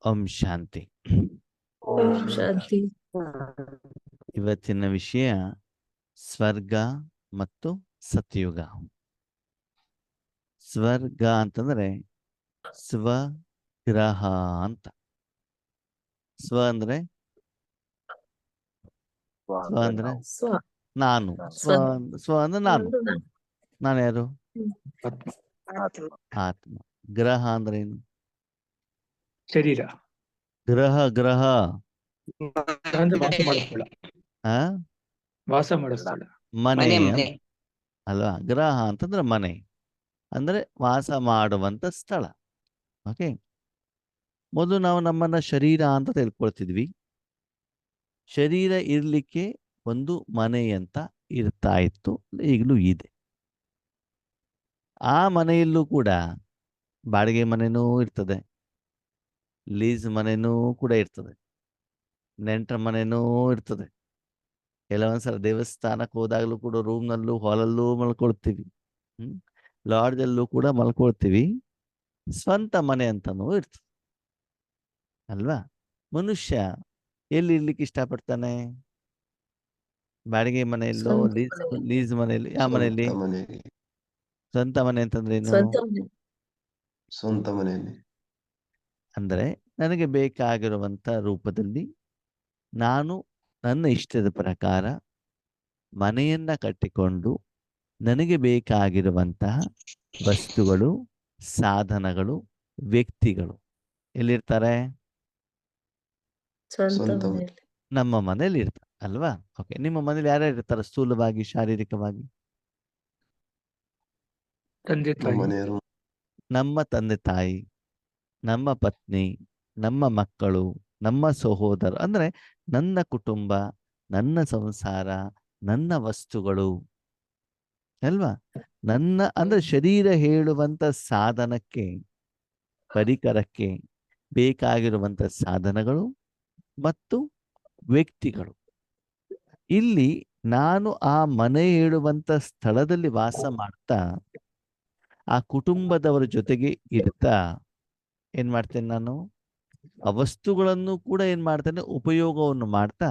ಓಂ ಶಾಂತಿ. ಓಂ ಶಾಂತಿ. ಇವತ್ತಿನ ವಿಷಯ ಸ್ವರ್ಗ ಮತ್ತು ಸತ್ಯುಗ. ಸ್ವರ್ಗ ಅಂತಂದ್ರೆ ಸ್ವಗ್ರಹ ಅಂತ. ಸ್ವ ಅಂದ್ರೆ ಸ್ವ ನಾನು. ಸ್ವ ಅಂದ್ರೆ ನಾನು. ನಾನು ಯಾರು? ಆತ್ಮ. ಗ್ರಹ ಅಂದ್ರೆ ಏನು? ಶರೀರ. ಗ್ರಹ ವಾಸ ಮಾಡೋ ಸ್ಥಳ. ಮನೆ ಅಲ್ವಾ? ಗ್ರಹ ಅಂತಂದ್ರೆ ಮನೆ ಅಂದ್ರೆ ವಾಸ ಮಾಡುವಂತ ಸ್ಥಳ. ಓಕೆ, ಮೊದಲು ನಾವು ನಮ್ಮನ್ನ ಶರೀರ ಅಂತ ತಿಳ್ಕೊಳ್ತಿದ್ವಿ. ಶರೀರ ಇರ್ಲಿಕ್ಕೆ ಒಂದು ಮನೆ ಅಂತ ಇರ್ತಾ ಇತ್ತು, ಈಗಲೂ ಇದೆ. ಆ ಮನೆಯಲ್ಲೂ ಕೂಡ ಬಾಡಿಗೆ ಮನೆನೂ ಇರ್ತದೆ, ಲೀಸ್ ಮನೆನೂ ಕೂಡ ಇರ್ತದೆ, ನೆಂಟರ ಮನೆನೂ ಇರ್ತದೆ. ಕೆಲವೊಂದ್ಸಲ ದೇವಸ್ಥಾನಕ್ಕೆ ಹೋದಾಗಲೂ ಕೂಡ ರೂಮ್ನಲ್ಲೂ ಹಾಲಲ್ಲೂ ಮಲ್ಕೊಳ್ತೀವಿ, ಲಾಡ್ಜಲ್ಲೂ ಕೂಡ ಮಲ್ಕೊಳ್ತೀವಿ. ಸ್ವಂತ ಮನೆ ಅಂತನೂ ಇರ್ತದೆ ಅಲ್ವಾ? ಮನುಷ್ಯ ಎಲ್ಲಿ ಇರ್ಲಿಕ್ಕೆ ಇಷ್ಟಪಡ್ತಾನೆ? ಬಾಡಿಗೆ ಮನೆಯಲ್ಲೋ, ಲೀಸ್ ಮನೆಯಲ್ಲಿ? ಯಾವ ಮನೆಯಲ್ಲಿ? ಸ್ವಂತ ಮನೆ ಅಂತಂದ್ರೇನು? ಸ್ವಂತ ಮನೆಯಲ್ಲಿ ಅಂದ್ರೆ ನನಗೆ ಬೇಕಾಗಿರುವಂತ ರೂಪದಲ್ಲಿ ನಾನು ನನ್ನ ಇಷ್ಟದ ಪ್ರಕಾರ ಮನೆಯನ್ನ ಕಟ್ಟಿಕೊಂಡು ನನಗೆ ಬೇಕಾಗಿರುವಂತಹ ವಸ್ತುಗಳು, ಸಾಧನಗಳು, ವ್ಯಕ್ತಿಗಳು ಎಲ್ಲಿರ್ತಾರೆ? ನಮ್ಮ ಮನೇಲಿ ಇರ್ತಾರೆ ಅಲ್ವಾ? ಓಕೆ, ನಿಮ್ಮ ಮನೇಲಿ ಯಾರ್ಯಾರು ಇರ್ತಾರೆ ಸ್ಥೂಲವಾಗಿ, ಶಾರೀರಿಕವಾಗಿ? ನಮ್ಮ ತಂದೆ ತಾಯಿ, ನಮ್ಮ ಪತ್ನಿ, ನಮ್ಮ ಮಕ್ಕಳು, ನಮ್ಮ ಸಹೋದರ, ಅಂದ್ರೆ ನನ್ನ ಕುಟುಂಬ, ನನ್ನ ಸಂಸಾರ, ನನ್ನ ವಸ್ತುಗಳು ಅಲ್ವಾ? ನನ್ನ ಅಂದ್ರೆ ಶರೀರ ಹೇಳುವಂತ ಸಾಧನಕ್ಕೆ, ಪರಿಕರಕ್ಕೆ ಬೇಕಾಗಿರುವಂತ ಸಾಧನಗಳು ಮತ್ತು ವ್ಯಕ್ತಿಗಳು. ಇಲ್ಲಿ ನಾನು ಆ ಮನೆ ಹೇಳುವಂತ ಸ್ಥಳದಲ್ಲಿ ವಾಸ ಮಾಡ್ತಾ ಆ ಕುಟುಂಬದವರ ಜೊತೆಗೆ ಇರ್ತಾ ಏನ್ ಮಾಡ್ತೇನೆ? ನಾನು ಆ ವಸ್ತುಗಳನ್ನು ಕೂಡ ಏನ್ ಮಾಡ್ತೇನೆ? ಉಪಯೋಗವನ್ನು ಮಾಡ್ತಾ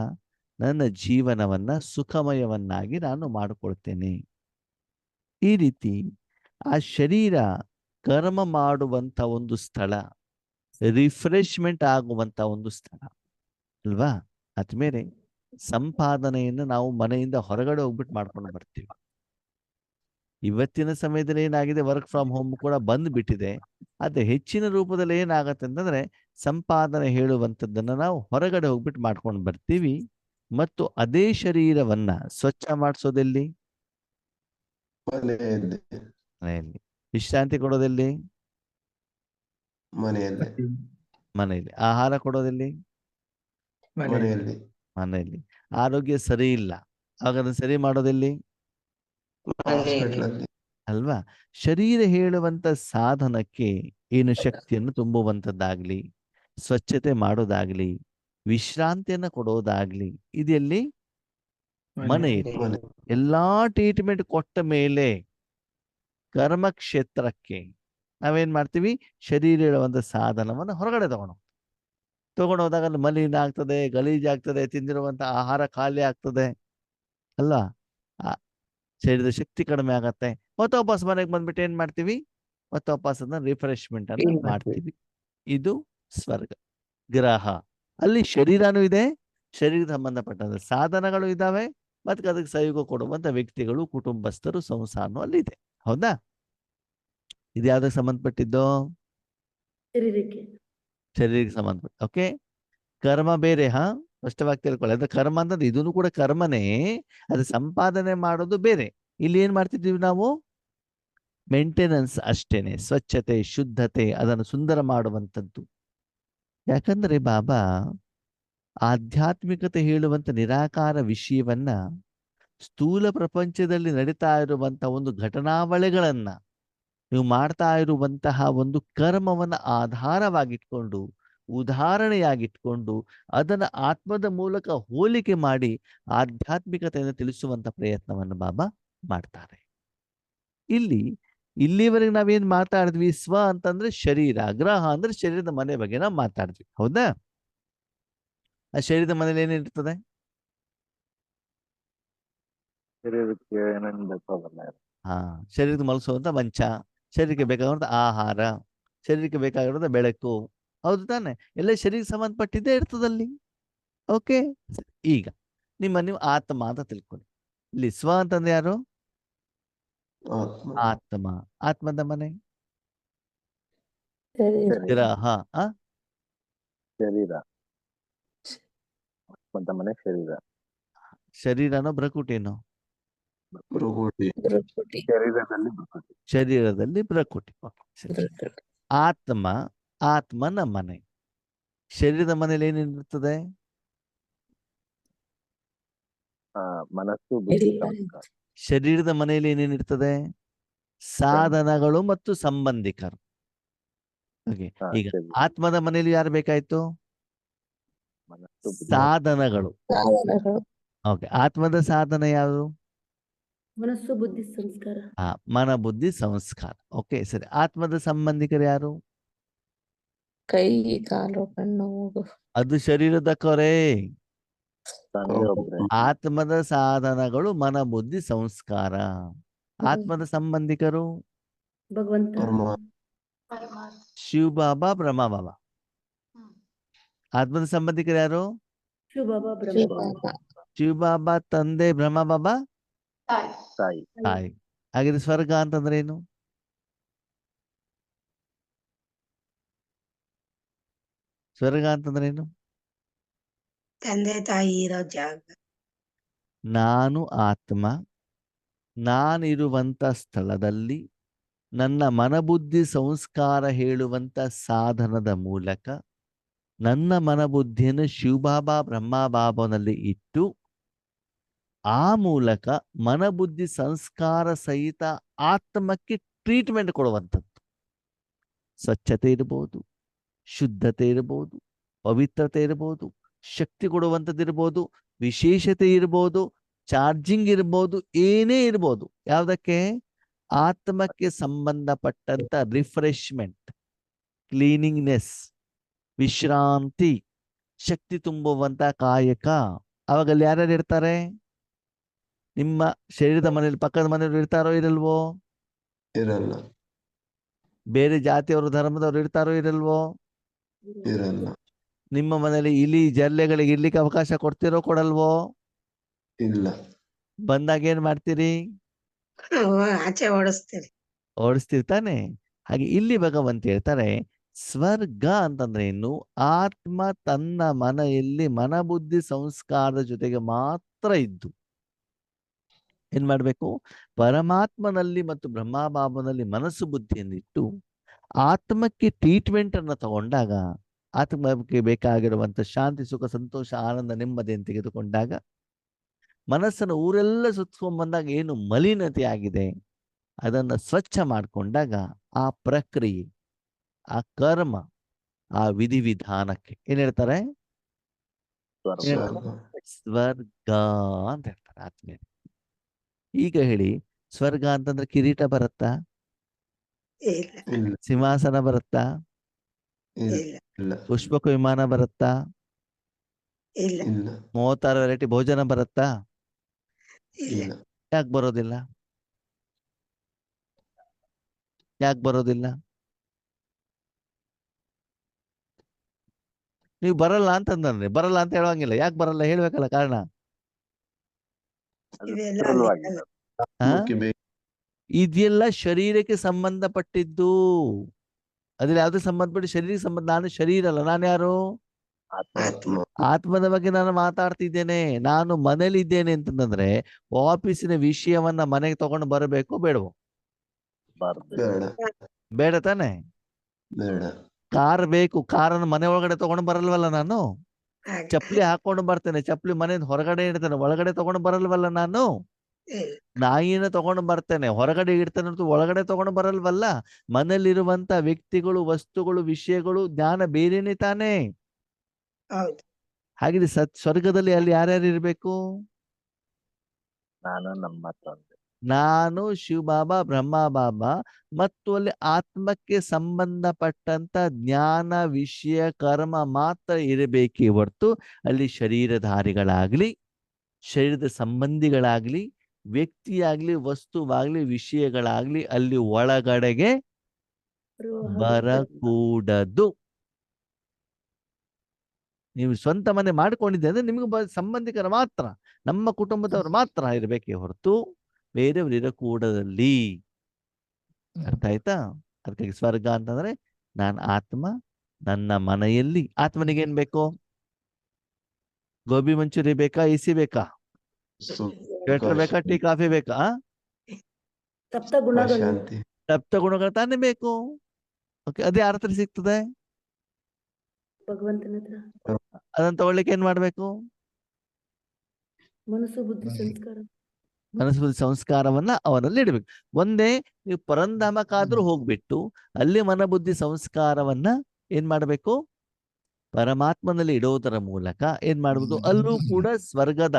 ನನ್ನ ಜೀವನವನ್ನ ಸುಖಮಯವನ್ನಾಗಿ ನಾನು ಮಾಡಿಕೊಳ್ತೇನೆ. ಈ ರೀತಿ ಆ ಶರೀರ ಕರ್ಮ ಮಾಡುವಂತ ಒಂದು ಸ್ಥಳ, ರಿಫ್ರೆಶ್ಮೆಂಟ್ ಆಗುವಂತ ಒಂದು ಸ್ಥಳ ಅಲ್ವಾ? ಆದ್ಮೇಲೆ ಸಂಪಾದನೆಯನ್ನು ನಾವು ಮನೆಯಿಂದ ಹೊರಗಡೆ ಹೋಗ್ಬಿಟ್ಟು ಮಾಡ್ಕೊಂಡು ಬರ್ತೀವಿ. ಇವತ್ತಿನ ಸಮಯದಲ್ಲಿ ಏನಾಗಿದೆ, ವರ್ಕ್ ಫ್ರಮ್ ಹೋಮ್ ಕೂಡ ಬಂದು ಬಿಟ್ಟಿದೆ. ಅದೇ ಹೆಚ್ಚಿನ ರೂಪದಲ್ಲಿ ಏನಾಗತ್ತೆ ಅಂತಂದ್ರೆ ಸಂಪಾದನೆ ಹೇಳುವಂಥದ್ದನ್ನ ನಾವು ಹೊರಗಡೆ ಹೋಗ್ಬಿಟ್ಟು ಮಾಡ್ಕೊಂಡು ಬರ್ತೀವಿ. ಮತ್ತು ಅದೇ ಶರೀರವನ್ನ ಸ್ವಚ್ಛ ಮಾಡಿಸೋದೆಲ್ಲಿ? ಮನೆಯಲ್ಲಿ. ವಿಶ್ರಾಂತಿ ಕೊಡೋದೆಲ್ಲಿ? ಮನೆಯಲ್ಲಿ. ಆಹಾರ ಕೊಡೋದೆಲ್ಲಿ? ಮನೆಯಲ್ಲಿ. ಆರೋಗ್ಯ ಸರಿ ಇಲ್ಲ, ಹಾಗಾದ್ರೆ ಸರಿ ಮಾಡೋದೆಲ್ಲಿ? ಅಲ್ವಾ? ಶರೀರ ಹೇಳುವಂತ ಸಾಧನಕ್ಕೆ ಏನು ಶಕ್ತಿಯನ್ನು ತುಂಬುವಂಥದ್ದಾಗ್ಲಿ, ಸ್ವಚ್ಛತೆ ಮಾಡೋದಾಗ್ಲಿ, ವಿಶ್ರಾಂತಿಯನ್ನು ಕೊಡೋದಾಗ್ಲಿ, ಇದೆಲ್ಲಿ? ಮನೆಯಲ್ಲಿ. ಎಲ್ಲಾ ಟ್ರೀಟ್ಮೆಂಟ್ ಕೊಟ್ಟ ಮೇಲೆ ಕರ್ಮಕ್ಷೇತ್ರಕ್ಕೆ ನಾವೇನ್ ಮಾಡ್ತೀವಿ? ಶರೀರ ಹೇಳುವಂತ ಸಾಧನವನ್ನು ಹೊರಗಡೆ ತಗೊಂಡೋದಾಗ ಅಲ್ಲಿ ಮಲಿನ ಆಗ್ತದೆ, ಗಲೀಜಾಗ್ತದೆ, ತಿಂದಿರುವಂತ ಆಹಾರ ಖಾಲಿ ಆಗ್ತದೆ ಅಲ್ಲ? ಶರೀರದ ಶಕ್ತಿ ಕಡಿಮೆ ಆಗತ್ತೆ. ಮತ್ತೆ ವಾಪಸ್ ಮನೆಗೆ ಬಂದ್ಬಿಟ್ಟು ಏನ್ ಮಾಡ್ತೀವಿ? ಮತ್ತೆ ವಾಪಸ್ ಅದನ್ನ ರಿಫ್ರೆಶ್ಮೆಂಟ್ ಅನ್ನ ಮಾಡ್ತೀವಿ. ಇದು ಸ್ವರ್ಗ ಗ್ರಹ. ಅಲ್ಲಿ ಶರೀರನೂ ಇದೆ, ಶರೀರದ ಸಂಬಂಧಪಟ್ಟಂತ ಸಾಧನಗಳು ಇದ್ದಾವೆ, ಮತ್ತೆ ಅದಕ್ಕೆ ಸಹಯೋಗ ಕೊಡುವಂತ ವ್ಯಕ್ತಿಗಳು, ಕುಟುಂಬಸ್ಥರು, ಸಂಸಾರನು ಅಲ್ಲಿ ಇದೆ. ಹೌದಾ? ಇದು ಯಾವ್ದಕ್ಕೆ ಸಂಬಂಧಪಟ್ಟಿದ್ದು? ಶರೀರಕ್ಕೆ ಸಂಬಂಧಪಟ್ಟ. ಓಕೆ, ಕರ್ಮ ಬೇರೆ. ಸ್ಪಷ್ಟವಾಗಿ ತಿಳ್ಕೊಳ್ಳಿ. ಅಂದ್ರೆ ಕರ್ಮ ಅಂತಂದ್ರೆ ಇದನ್ನು ಕೂಡ ಕರ್ಮನೇ, ಅದು ಸಂಪಾದನೆ ಮಾಡೋದು ಬೇರೆ. ಇಲ್ಲಿ ಏನ್ ಮಾಡ್ತಿದ್ದೀವಿ ನಾವು? ಮೇಂಟೆನೆನ್ಸ್ ಅಷ್ಟೇನೆ, ಸ್ವಚ್ಛತೆ, ಶುದ್ಧತೆ, ಅದನ್ನು ಸುಂದರ ಮಾಡುವಂಥದ್ದು. ಯಾಕಂದ್ರೆ ಬಾಬಾ ಆಧ್ಯಾತ್ಮಿಕತೆ ಹೇಳುವಂತ ನಿರಾಕಾರ ವಿಷಯವನ್ನ ಸ್ಥೂಲ ಪ್ರಪಂಚದಲ್ಲಿ ನಡೀತಾ ಇರುವಂತ ಒಂದು ಘಟನಾವಳಿಗಳನ್ನ ನೀವು ಮಾಡ್ತಾ ಇರುವಂತಹ ಒಂದು ಕರ್ಮವನ್ನ ಆಧಾರವಾಗಿಟ್ಕೊಂಡು, ಉದಾಹರಣೆಯಾಗಿಟ್ಕೊಂಡು ಅದನ್ನ ಆತ್ಮದ ಮೂಲಕ ಹೋಲಿಕೆ ಮಾಡಿ ಆಧ್ಯಾತ್ಮಿಕತೆಯನ್ನು ತಿಳಿಸುವಂತ ಪ್ರಯತ್ನವನ್ನು ಬಾಬಾ ಮಾಡ್ತಾರೆ. ಇಲ್ಲಿ ಇಲ್ಲಿವರೆಗೆ ನಾವೇನ್ ಮಾತಾಡಿದ್ವಿ? ಸ್ವ ಅಂತಂದ್ರೆ ಶರೀರ, ಗ್ರಹ ಅಂದ್ರೆ ಶರೀರದ ಮನೆ ಬಗ್ಗೆ ನಾವು ಮಾತಾಡಿದ್ವಿ, ಹೌದಾ? ಆ ಶರೀರದ ಮನೇಲಿ ಏನಿರ್ತದೆ? ಶರೀರಕ್ಕೆ ಏನೇನು ಬೇಕೋ ಅದನ್ನ ಹಾ, ಶರೀರಕ್ಕೆ ಮಲಸುವಂತ ಮಂಚ, ಶರೀರಕ್ಕೆ ಬೇಕಾಗಿರುವಂತ ಆಹಾರ, ಶರೀರಕ್ಕೆ ಬೇಕಾಗಿರೋದು ಬೆಳಕು, ಹೌದು ತಾನೆ? ಎಲ್ಲ ಶರೀರಕ್ಕೆ ಸಂಬಂಧಪಟ್ಟಿದ್ದೇ ಇರ್ತದಲ್ಲಿ. ಓಕೆ, ಈಗ ನೀವು ಆತ್ಮ ಅಂತ ತಿಳ್ಕೊಳ್ಳಿ. ಇಲ್ಲಿ ಸ್ವ ಅಂತಂದ್ರೆ ಯಾರು? ಆತ್ಮ. ಆತ್ಮ. ಆತ್ಮದ ಮನೆ ಶರೀರ. ಗ್ರಹ. ಶರೀರ ಆತ್ಮದ ಮನೆ ಶರೀರ. ಶರೀರನೋ ಭ್ರಕುಟಿನೋ? ಭ್ರೂಕುಟಿ. ಭ್ರಕುಟಿ. ಶರೀರದಲ್ಲಿ ಪ್ರಕೃತಿ. ಶರೀರದಲ್ಲಿ ಭ್ರಕುಟಿ. ಓಕೆ, ಸರಿ. ಭ್ರಕುಟಿ. ಆತ್ಮ, ಆತ್ಮನ ಮನೆ. ಶರೀರದ ಮನೇಲಿ ಏನಿರ್ತದೆ? ಮನಸ್ಸು, ಬುದ್ಧಿ, ಶರೀರ. ಸಂಸ್ಕಾರ. ಶರೀರದ ಮನೆಯಲ್ಲಿ ಏನೇನಿರ್ತದೆ? ಸಾಧನಗಳು ಮತ್ತು ಸಂಬಂಧಿಕರು. ಓಕೆ, ಹಾ, ಈಗ ಶರೀರ. ಆತ್ಮದ ಮನೆಯಲ್ಲಿ ಯಾರು ಬೇಕಾಯ್ತು? ಮನಸ್ಸು, ಬುದ್ಧಿ, ಸಾಧನಗಳು. ಸಾಧನಗಳು. ಓಕೆ, ಆತ್ಮದ ಸಾಧನ ಯಾವುದು? ಮನಸ್ಸು, ಬುದ್ಧಿ, ಸಂಸ್ಕಾರ. ಮನ, ಬುದ್ಧಿ, ಸಂಸ್ಕಾರ. ಓಕೆ, ಸರಿ. ಆತ್ಮದ ಸಂಬಂಧಿಕರು ಯಾರು? ಕೈ, ಕಾಲು, ಕಣ್ಣು, ಮೂಗು. ಅದು ಶರೀರದ ಕೊರೆ. ತಂದೆ ಒಬ್ರೆ. ಆತ್ಮದ ಸಾಧನಗಳು ಮನ, ಬುದ್ಧಿ, ಸಂಸ್ಕಾರ. ಆತ್ಮದ ಸಂಬಂಧಿಕರು ಭಗವಂತ. ಶಿವ ಬಾಬಾ, ಬ್ರಹ್ಮ ಬಾಬಾ. ಆತ್ಮದ ಸಂಬಂಧಿಕರು ಯಾರು? ಶಿವ ಬಾಬಾ, ಬ್ರಹ್ಮ ಶಿವ ಬಾಬಾ. ಬಾಬಾ. ಶಿವ ಬಾಬಾ ತಂದೆ, ಬ್ರಹ್ಮ ಬಾಬಾ ತಾಯಿ. ತಾಯಿ. ಹಾಗಿದ್ರೆ ಸ್ವರ್ಗ ಅಂತಂದ್ರೆ ಏನು? ಸ್ವರ್ಗ ಅಂತಂದ್ರೆ ಏನು? ತಂದೆ ತಾಯಿ ಇರೋ ಜಾಗ. ನಾನು ಆತ್ಮ, ನಾನಿರುವಂತ ಸ್ಥಳದಲ್ಲಿ ನನ್ನ ಮನಬುದ್ಧಿ ಸಂಸ್ಕಾರ ಹೇಳುವಂತ ಸಾಧನದ ಮೂಲಕ ನನ್ನ ಮನಬುದ್ಧಿಯನ್ನು ಶಿವಬಾಬಾ ಬ್ರಹ್ಮಬಾಬನಲ್ಲಿ ಇಟ್ಟು ಆ ಮೂಲಕ ಮನಬುದ್ಧಿ ಸಂಸ್ಕಾರ ಸಹಿತ ಆತ್ಮಕ್ಕೆ ಟ್ರೀಟ್ಮೆಂಟ್ ಕೊಡುವಂಥದ್ದು. ಸ್ವಚ್ಛತೆ ಇರ್ಬೋದು, ಶುದ್ಧತೆ ಇರ್ಬೋದು, ಪವಿತ್ರತೆ ಇರ್ಬೋದು, ಶಕ್ತಿ ಕೊಡುವಂಥದ್ದು ಇರ್ಬೋದು, ವಿಶೇಷತೆ ಇರ್ಬೋದು, ಚಾರ್ಜಿಂಗ್ ಇರ್ಬೋದು, ಏನೇ ಇರ್ಬೋದು. ಯಾವುದಕ್ಕೆ? ಆತ್ಮಕ್ಕೆ ಸಂಬಂಧಪಟ್ಟಂತ ರಿಫ್ರೆಶ್ಮೆಂಟ್, ಕ್ಲೀನಿಂಗ್ನೆಸ್, ವಿಶ್ರಾಂತಿ, ಶಕ್ತಿ ತುಂಬುವಂತ ಕಾಯಕ. ಅವಾಗ ಅಲ್ಲಿ ಯಾರ್ಯಾರು ಇರ್ತಾರೆ? ನಿಮ್ಮ ಶರೀರದ ಮನೆಯಲ್ಲಿ ಪಕ್ಕದ ಮನೆಯವರು ಇರ್ತಾರೋ ಇರಲ್ವೋ? ಇರಲ್ಲ. ಬೇರೆ ಜಾತಿಯವರು ಧರ್ಮದವರು ಇರ್ತಾರೋ ಇರಲ್ವೋ? ಇರಲ್ಲ. ನಿಮ್ಮ ಮನೆಯಲ್ಲಿ ಇಲಿ ಜರ್ಲೆಗಳಿಗೆ ಇರ್ಲಿಕ್ಕೆ ಅವಕಾಶ ಕೊಡ್ತಿರೋ ಕೊಡಲ್ವೋ? ಇಲ್ಲ. ಬಂದಾಗ ಏನ್ ಮಾಡ್ತೀರಿ? ಆಚೆ ಓಡಿಸ್ತೀರಿ. ಓಡಿಸ್ತಿರ್ತಾನೆ. ಹಾಗೆ ಇಲ್ಲಿ ಭಗವಂತ ಹೇಳ್ತಾರೆ, ಸ್ವರ್ಗ ಅಂತಂದ್ರೆ ಏನು? ಆತ್ಮ ತನ್ನ ಮನೆಯಲ್ಲಿ ಮನಬುದ್ಧಿ ಸಂಸ್ಕಾರದ ಜೊತೆಗೆ ಮಾತ್ರ ಇದ್ದು ಏನ್ ಮಾಡ್ಬೇಕು? ಪರಮಾತ್ಮನಲ್ಲಿ ಮತ್ತು ಬ್ರಹ್ಮಬಾಬನಲ್ಲಿ ಮನಸ್ಸು ಬುದ್ಧಿಯನ್ನಿಟ್ಟು ಆತ್ಮಕ್ಕೆ ಟ್ರೀಟ್ಮೆಂಟ್ ಅನ್ನ ತಗೊಂಡಾಗ, ಆತ್ಮಕ್ಕೆ ಬೇಕಾಗಿರುವಂತ ಶಾಂತಿ, ಸುಖ, ಸಂತೋಷ, ಆನಂದ, ನೆಮ್ಮದಿಯನ್ನು ತೆಗೆದುಕೊಂಡಾಗ, ಮನಸ್ಸನ್ನು ಊರೆಲ್ಲ ಸುತ್ಕೊಂಡ್ ಬಂದಾಗ ಏನು ಮಲಿನತೆ ಆಗಿದೆ ಅದನ್ನ ಸ್ವಚ್ಛ ಮಾಡಿಕೊಂಡಾಗ ಆ ಪ್ರಕ್ರಿಯೆ, ಆ ಕರ್ಮ, ಆ ವಿಧಿವಿಧಾನಕ್ಕೆ ಏನ್ ಹೇಳ್ತಾರೆ? ಸ್ವರ್ಗ. ಸ್ವರ್ಗ ಅಂತ ಹೇಳ್ತಾರೆ ಆತ್ಮೀಯ. ಈಗ ಹೇಳಿ, ಸ್ವರ್ಗ ಅಂತಂದ್ರೆ ಕಿರೀಟ ಬರುತ್ತಾ? ಇಲ್ಲ. ಸಿಂಹಾಸನ ಬರುತ್ತಾ? ಇಲ್ಲ. ಪುಷ್ಪಕ ವಿಮಾನ ಬರುತ್ತಾ? ಇಲ್ಲ. 36 ವೆರೈಟಿ ಭೋಜನ ಬರುತ್ತಾ? ಇಲ್ಲ. ಯಾಕೆ ಬರೋದಿಲ್ಲ? ಯಾಕೆ ಬರೋದಿಲ್ಲ? ನೀವು ಬರಲ್ಲ ಅಂತಂದ್ರೆ ಬರಲ್ಲ ಅಂತ ಹೇಳುವಂಗಿಲ್ಲ. ಯಾಕೆ ಬರಲ್ಲ ಹೇಳ್ಬೇಕಲ್ಲ ಕಾರಣ. ಆತ್ಮಕ್ಕೆ ಬೇಕು. ಇದೆಲ್ಲ ಶರೀರಕ್ಕೆ ಸಂಬಂಧಪಟ್ಟಿದ್ದು. ಅದ್ರಲ್ಲಿ ಯಾವ್ದು ಸಂಬಂಧಪಟ್ಟ ಶರೀರಕ್ಕೆ ಸಂಬಂಧ. ನಾನು ಶರೀರ ಅಲ್ಲ, ನಾನು ಯಾರು? ಆತ್ಮ. ಆತ್ಮದ ಬಗ್ಗೆ ನಾನು ಮಾತಾಡ್ತಿದ್ದೇನೆ. ನಾನು ಮನೇಲಿ ಇದ್ದೇನೆ ಅಂತಂದ್ರೆ ಆಫೀಸಿನ ವಿಷಯವನ್ನ ಮನೆಗೆ ತಗೊಂಡು ಬರಬೇಕು ಬೇಡವೋ? ಬೇಡ. ಬೇಡ ತಾನೆ? ಬೇಡ. ಕಾರ್ ಬೇಕು, ಕಾರನ್ನು ಮನೆ ಒಳಗಡೆ ತಗೊಂಡು ಬರಲ್ವಲ್ಲ ನಾನು? ಚಪ್ಪಲಿ ಹಾಕೊಂಡು ಬರ್ತೇನೆ, ಚಪ್ಪಲಿ ಮನೆಯಿಂದ ಹೊರಗಡೆ ಇಡ್ತೇನೆ, ಒಳಗಡೆ ತಗೊಂಡು ಬರಲ್ವಲ್ಲ ನಾನು? ನಾಯಿನ ತಗೊಂಡು ಬರ್ತೇನೆ, ಹೊರಗಡೆ ಇಡ್ತೇನೆ, ಒಳಗಡೆ ತಗೊಂಡು ಬರಲ್ವಲ್ಲ? ಮನೇಲಿರುವಂತ ವ್ಯಕ್ತಿಗಳು, ವಸ್ತುಗಳು, ವಿಷಯಗಳು, ಜ್ಞಾನ ಬೇರೆನೆ ತಾನೇ? ಹಾಗಿದ್ರೆ ಸ್ವರ್ಗದಲ್ಲಿ ಅಲ್ಲಿ ಯಾರ್ಯಾರು ಇರ್ಬೇಕು? ನಾನು, ನಮ್ಮ ತಂದೆ. ನಾನು ಶಿವಬಾಬಾ ಬ್ರಹ್ಮ ಬಾಬಾ ಮತ್ತು ಅಲ್ಲಿ ಆತ್ಮಕ್ಕೆ ಸಂಬಂಧಪಟ್ಟಂತ ಜ್ಞಾನ ವಿಷಯ ಕರ್ಮ ಮಾತ್ರ ಇರಬೇಕೇ ಹೊರತು ಅಲ್ಲಿ ಶರೀರಧಾರಿಗಳಾಗ್ಲಿ ಶರೀರದ ಸಂಬಂಧಿಗಳಾಗ್ಲಿ ವ್ಯಕ್ತಿಯಾಗ್ಲಿ ವಸ್ತುವಾಗ್ಲಿ ವಿಷಯಗಳಾಗ್ಲಿ ಅಲ್ಲಿ ಒಳಗಡೆಗೆ ಬರಕೂಡದು. ನೀವು ಸ್ವಂತ ಮನೆ ಮಾಡ್ಕೊಂಡಿದ್ದೆ ಅಂದ್ರೆ ನಿಮ್ಗೆ ಸಂಬಂಧಿಕರು ಮಾತ್ರ, ನಮ್ಮ ಕುಟುಂಬದವರು ಮಾತ್ರ ಇರಬೇಕೇ ಹೊರತು ಬೇರೆಯವರು ಇರಕೂಡದಲ್ಲಿ. ಅರ್ಥ ಆಯ್ತಾ? ಅದಕ್ಕಾಗಿ ಸ್ವರ್ಗ ಅಂತಂದ್ರೆ ನಾನು ಆತ್ಮ, ನನ್ನ ಮನೆಯಲ್ಲಿ. ಆತ್ಮನಿಗೆ ಏನ್ ಬೇಕು? ಗೋಬಿ ಮಂಚೂರಿ ಬೇಕಾ? ಎಸಿ ಬೇಕಾ? ಸ್ವೆಟರ್ ಬೇಕಾ? ಟೀ ಕಾಫಿ ಬೇಕಾ? ಸಪ್ತ ಗುಣಗಳು ಶಾಂತಿ ಸಪ್ತ ಗುಣಗಳು ತಾನೇ ಬೇಕು. ಓಕೆ, ಅದೇ ಯಾರ ಹತ್ರ ಸಿಗ್ತದೆ? ಭಗವಂತನ ಹತ್ರ. ಅದನ್ನ ತಗೊಳ್ಳಿಕ್ಕೆ ಏನ್ ಮಾಡ್ಬೇಕು? ಮನಸ್ಸು ಬುದ್ಧಿ ಸಂಸ್ಕಾರ. ಮನಸ್ಸು ಬುದ್ಧಿ ಸಂಸ್ಕಾರವನ್ನ ಅವರಲ್ಲಿ ಇಡಬೇಕು. ಒಂದೇ ನೀವು ಪರಂಧಾಮಕ್ಕಾದ್ರೂ ಹೋಗ್ಬಿಟ್ಟು ಅಲ್ಲಿ ಮನಬುದ್ಧಿ ಸಂಸ್ಕಾರವನ್ನ ಏನ್ ಮಾಡ್ಬೇಕು? ಪರಮಾತ್ಮನಲ್ಲಿ ಇಡೋದರ ಮೂಲಕ ಏನ್ ಮಾಡ್ಬೋದು? ಅಲ್ಲೂ ಕೂಡ ಸ್ವರ್ಗದ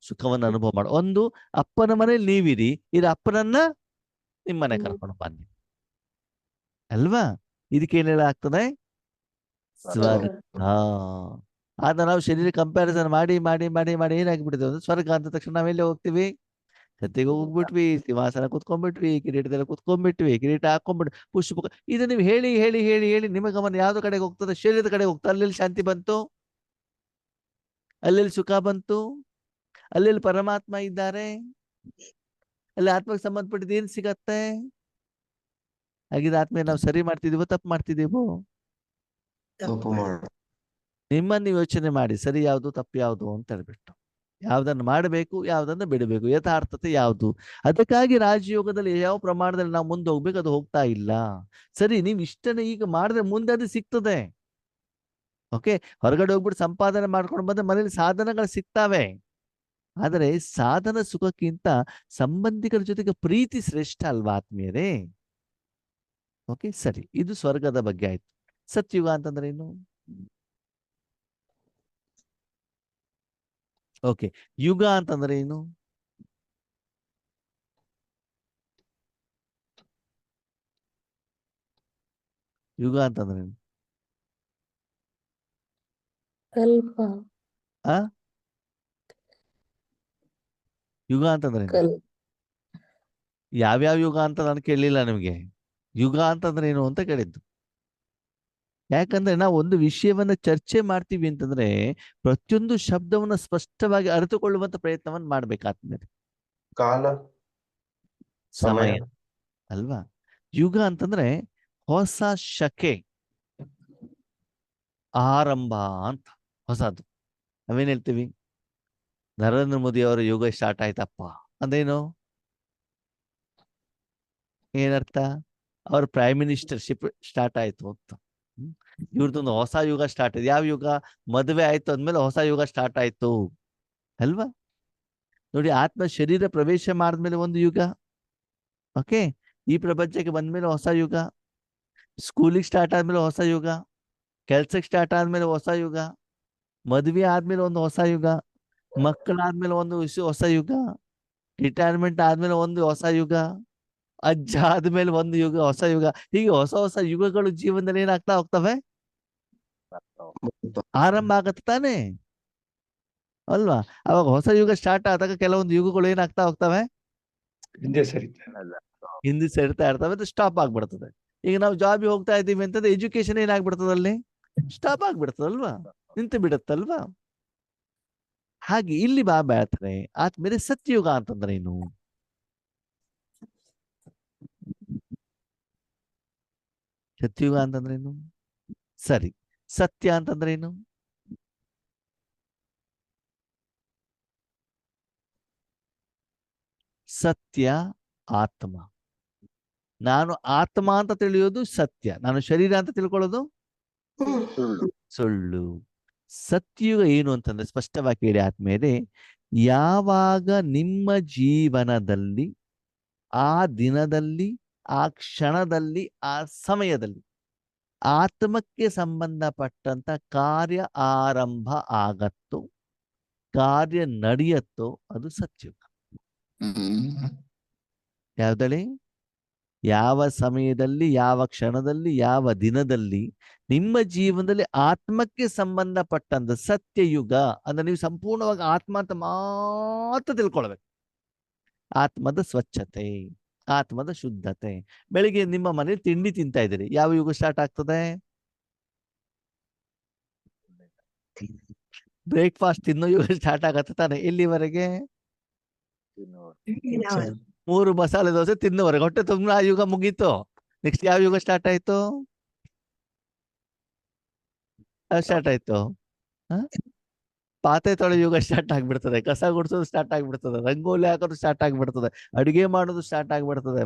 ಸುಖವನ್ನು ಅನುಭವ ಮಾಡ. ಒಂದು ಅಪ್ಪನ ಮನೇಲಿ ನೀವಿರಿ, ಇದು ಅಪ್ಪನನ್ನ ನಿಮ್ಮನೆ ಕರ್ಕೊಂಡು ಬನ್ನಿ ಅಲ್ವಾ? ಇದಕ್ಕೆ ಏನ್ ಹೇಳಾಗ್ತದೆ? ಸ್ವರ್ಗ. ಆದ ನಾವು ಶರೀರ ಕಂಪ್ಯಾರಿಸನ್ ಮಾಡಿ ಮಾಡಿ ಮಾಡಿ ಮಾಡಿ ಏನಾಗ್ಬಿಟ್ಟಿದೆ ಅಂದ್ರೆ ಸ್ವರ್ಗ ಅಂತ ತಕ್ಷಣ ನಾವೆಲ್ಲೇ ಹೋಗ್ತೀವಿ? ಸತ್ತಿಗೆ ಹೋಗ್ಬಿಟ್ವಿ, ಸಿಂಹಾಸನ ಕುತ್ಕೊಂಡ್ಬಿಟ್ವಿ, ಕಿರೀಟದಲ್ಲಿ ಕುತ್ಕೊಂಡ್ಬಿಟ್ವಿ, ಕಿರೀಟ ಹಾಕೊಂಡ್ಬಿಟ್ಟು ಪುಷ್ಪ. ಇದು ನೀವು ಹೇಳಿ ಹೇಳಿ ಹೇಳಿ ಹೇಳಿ ನಿಮ್ಮ ಗಮನ ಯಾವ್ದು ಕಡೆಗೆ ಹೋಗ್ತದೆ? ಶರೀರದ ಕಡೆ ಹೋಗ್ತದೆ. ಅಲ್ಲೆಲ್ಲಿ ಶಾಂತಿ ಬಂತು? ಅಲ್ಲೆಲ್ಲಿ ಸುಖ ಬಂತು? ಅಲ್ಲೆಲ್ಲಿ ಪರಮಾತ್ಮ ಇದ್ದಾರೆ? ಅಲ್ಲಿ ಆತ್ಮಕ್ಕೆ ಸಂಬಂಧಪಟ್ಟಿದ್ದು ಏನ್ ಸಿಗತ್ತೆ? ಹಾಗಿದ್ರೆ ಆತ್ಮ ನಾವು ಸರಿ ಮಾಡ್ತಿದೀವೋ ತಪ್ಪು ಮಾಡ್ತಿದೀವೋ? ತಪ್ಪು ಮಾಡು. ನಿಮ್ಮನ್ನು ನೀವು ಯೋಚನೆ ಮಾಡಿ, ಸರಿ ಯಾವುದು ತಪ್ಪು ಯಾವುದು ಅಂತ ಹೇಳ್ಬಿಟ್ಟು. ಯಾವ್ದನ್ನು ಮಾಡಬೇಕು, ಯಾವ್ದನ್ನು ಬಿಡಬೇಕು, ಯಥಾರ್ಥತೆ ಯಾವುದು. ಅದಕ್ಕಾಗಿ ರಾಜಯೋಗದಲ್ಲಿ ಯಾವ ಪ್ರಮಾಣದಲ್ಲಿ ನಾವು ಮುಂದೆ ಹೋಗ್ಬೇಕು ಅದು ಹೋಗ್ತಾ ಇಲ್ಲ. ಸರಿ, ನೀವು ಇಷ್ಟನ್ನ ಈಗ ಮಾಡಿದ್ರೆ ಮುಂದೆ ಅದು ಸಿಗ್ತದೆ. ಓಕೆ, ಹೊರಗಡೆ ಹೋಗ್ಬಿಟ್ಟು ಸಂಪಾದನೆ ಮಾಡ್ಕೊಂಡು ಬಂದ್ರೆ ಮನೇಲಿ ಸಾಧನಗಳು ಸಿಗ್ತಾವೆ. ಆದರೆ ಸಾಧನ ಸುಖಕ್ಕಿಂತ ಸಂಬಂಧಿಕರ ಜೊತೆಗೆ ಪ್ರೀತಿ ಶ್ರೇಷ್ಠ ಅಲ್ವಾ ಆತ್ಮೀಯರೇ? ಓಕೆ, ಸರಿ, ಇದು ಸ್ವರ್ಗದ ಬಗ್ಗೆ ಆಯ್ತು. ಸತ್ಯುಗ ಅಂತಂದ್ರೆ ಏನು? ಓಕೆ, ಯುಗ ಅಂತಂದ್ರೆ ಏನು? ಯುಗ ಅಂತಂದ್ರೆ ಏನು? ಕಲ್ಪ. ಆ ಯುಗ ಅಂತಂದ್ರೆ ಏನು? ಯಾವ್ಯಾವ ಯುಗ ಅಂತ ನಾನು ಕೇಳಲಿಲ್ಲ ನಿಮ್ಗೆ. ಯುಗ ಅಂತಂದ್ರೆ ಏನು ಅಂತ ಕೇಳಿದ್ದು. ಯಾಕಂದ್ರೆ ನಾವು ಒಂದು ವಿಷಯವನ್ನ ಚರ್ಚೆ ಮಾಡ್ತೀವಿ ಅಂತಂದ್ರೆ ಪ್ರತಿಯೊಂದು ಶಬ್ದವನ್ನ ಸ್ಪಷ್ಟವಾಗಿ ಅರಿತುಕೊಳ್ಳುವಂತ ಪ್ರಯತ್ನವನ್ನ ಮಾಡ್ಬೇಕಾಗ್ತದೆ. ಕಾಲ ಸಮಯ ಅಲ್ವಾ? ಯುಗ ಅಂತಂದ್ರೆ ಹೊಸ ಶಕೆ, ಆರಂಭ ಅಂತ, ಹೊಸದು. ನಾವೇನ್ ಹೇಳ್ತೀವಿ? ನರೇಂದ್ರ ಮೋದಿ ಅವರ ಯುಗ ಸ್ಟಾರ್ಟ್ ಆಯ್ತಪ್ಪ ಅಂದೇನು? ಏನರ್ಥ? ಅವ್ರ ಪ್ರೈಮ್ ಮಿನಿಸ್ಟರ್ಶಿಪ್ ಸ್ಟಾರ್ಟ್ ಆಯ್ತು ಅಂತ. ಇವ್ರದೊಂದು ಹೊಸ ಯುಗ ಸ್ಟಾರ್ಟ್ ಆಯ್ತು. ಯಾವ ಯುಗ? ಮದುವೆ ಆಯ್ತು ಅಂದ್ಮೇಲೆ ಹೊಸ ಯುಗ ಸ್ಟಾರ್ಟ್ ಆಯ್ತು ಅಲ್ವಾ? ನೋಡಿ, ಆತ್ಮ ಶರೀರ ಪ್ರವೇಶ ಮಾಡಿದ್ಮೇಲೆ ಒಂದು ಯುಗ. ಓಕೆ, ಈ ಪ್ರಪಂಚಕ್ಕೆ ಬಂದ್ಮೇಲೆ ಹೊಸ ಯುಗ, ಸ್ಕೂಲಿಗೆ ಸ್ಟಾರ್ಟ್ ಆದ್ಮೇಲೆ ಹೊಸ ಯುಗ, ಕೆಲ್ಸಕ್ಕೆ ಸ್ಟಾರ್ಟ್ ಆದ್ಮೇಲೆ ಹೊಸ ಯುಗ, ಮದುವೆ ಆದ್ಮೇಲೆ ಒಂದು ಹೊಸ ಯುಗ, ಮಕ್ಕಳಾದ್ಮೇಲೆ ಒಂದು ಹೊಸ ಯುಗ, ರಿಟೈರ್ಮೆಂಟ್ ಆದ್ಮೇಲೆ ಒಂದು ಹೊಸ ಯುಗ, ಅಜ್ಜ ಆದ್ಮೇಲೆ ಒಂದು ಯುಗ, ಹೊಸ ಯುಗ. ಹೀಗೆ ಹೊಸ ಹೊಸ ಯುಗಗಳು ಜೀವನದಲ್ಲಿ ಏನಾಗ್ತಾ ಹೋಗ್ತವೆ? ಆರಂಭ ಆಗತ್ತೆ ತಾನೆ ಅಲ್ವಾ? ಅವಾಗ ಹೊಸ ಯುಗ ಸ್ಟಾರ್ಟ್ ಆದಾಗ ಕೆಲವೊಂದು ಯುಗಗಳು ಏನಾಗ್ತಾ ಹೋಗ್ತವೆ? ಹಿಂದೆ ಸರಿತಾ ಹಿಂದೆ ಸೇರ್ತಾ ಇರ್ತವೆ, ಅದು ಸ್ಟಾಪ್ ಆಗ್ಬಿಡ್ತದೆ. ಈಗ ನಾವು ಜಾಬಿಗೆ ಹೋಗ್ತಾ ಇದ್ದೀವಿ ಅಂತಂದ್ರೆ ಎಜುಕೇಶನ್ ಏನಾಗ್ಬಿಡ್ತದೆ? ಅಲ್ಲಿ ಸ್ಟಾಪ್ ಆಗ್ಬಿಡ್ತದಲ್ವಾ? ನಿಂತು ಬಿಡುತ್ತಲ್ವಾ? ಹಾಗೆ ಇಲ್ಲಿ ಬಾಬಾ ಹೇಳ್ತಾರೆ ಆದ್ಮೇಲೆ ಸತ್ಯಯುಗ ಅಂತಂದ್ರೆ ಏನು? ಸತ್ಯಯುಗ ಅಂತಂದ್ರೆ ಏನು? ಸರಿ, ಸತ್ಯ ಅಂತಂದ್ರೆ ಏನು? ಸತ್ಯ ಆತ್ಮ. ನಾನು ಆತ್ಮ ಅಂತ ತಿಳಿಯೋದು ಸತ್ಯ, ನಾನು ಶರೀರ ಅಂತ ತಿಳ್ಕೊಳ್ಳೋದು ಸುಳ್ಳು. ಸತ್ಯಯುಗ ಏನು ಅಂತಂದ್ರೆ ಸ್ಪಷ್ಟವಾಗಿ ಹೇಳಿ ಆದ್ಮೇಲೆ, ಯಾವಾಗ ನಿಮ್ಮ ಜೀವನದಲ್ಲಿ ಆ ದಿನದಲ್ಲಿ ಆ ಕ್ಷಣದಲ್ಲಿ ಆ ಸಮಯದಲ್ಲಿ ಆತ್ಮಕ್ಕೆ ಸಂಬಂಧಪಟ್ಟಂತ ಕಾರ್ಯ ಆರಂಭ ಆಗತ್ತೋ, ಕಾರ್ಯ ನಡೆಯತ್ತೋ, ಅದು ಸತ್ಯಯುಗ. ಯಾವ್ದಳಿ? ಯಾವ ಸಮಯದಲ್ಲಿ, ಯಾವ ಕ್ಷಣದಲ್ಲಿ, ಯಾವ ದಿನದಲ್ಲಿ ನಿಮ್ಮ ಜೀವನದಲ್ಲಿ ಆತ್ಮಕ್ಕೆ ಸಂಬಂಧಪಟ್ಟಂತ ಸತ್ಯಯುಗ ಅಂದ್ರೆ ನೀವು ಸಂಪೂರ್ಣವಾಗಿ ಆತ್ಮ ಅಂತ ಮಾತ್ರ ತಿಳ್ಕೊಳ್ಬೇಕು. ಆತ್ಮದ ಸ್ವಚ್ಛತೆ, ಆತ್ಮದ ಶುದ್ಧತೆ. ಬೆಳಿಗ್ಗೆ ನಿಮ್ಮ ಮನೇಲಿ ತಿಂಡಿ ತಿಂತಾ ಇದ್ದೀರಿ, ಯಾವ ಯುಗ ಸ್ಟಾರ್ಟ್ ಆಗ್ತದೆ? ಬ್ರೇಕ್ಫಾಸ್ಟ್ ತಿನ್ನೋ ಯುಗ ಸ್ಟಾರ್ಟ್ ಆಗತ್ತೆ ತಾನೆ? ಎಲ್ಲಿವರೆಗೆ? ತಿನ್ನುವ 3 ಮಸಾಲೆ ದೋಸೆ ತಿನ್ನೋವರೆಗೆ ಹೊಟ್ಟೆ ತುಂಬ ಆ ಯುಗ ಮುಗೀತು. ನೆಕ್ಸ್ಟ್ ಯಾವ ಯುಗ ಸ್ಟಾರ್ಟ್ ಆಯ್ತು? ಸ್ಟಾರ್ಟ್ ಆಯ್ತು ಪಾತ್ರೆ ತೊಳೆ ಯುಗ ಸ್ಟಾರ್ಟ್ ಆಗ್ಬಿಡ್ತದೆ, ಕಸ ಗುಡಿಸೋದು ಸ್ಟಾರ್ಟ್ ಆಗ್ಬಿಡ್ತದೆ, ರಂಗೋಲಿ ಹಾಕೋದು ಸ್ಟಾರ್ಟ್ ಆಗ್ಬಿಡ್ತದೆ, ಅಡುಗೆ ಮಾಡೋದು ಸ್ಟಾರ್ಟ್ ಆಗ್ಬಿಡ್ತದೆ,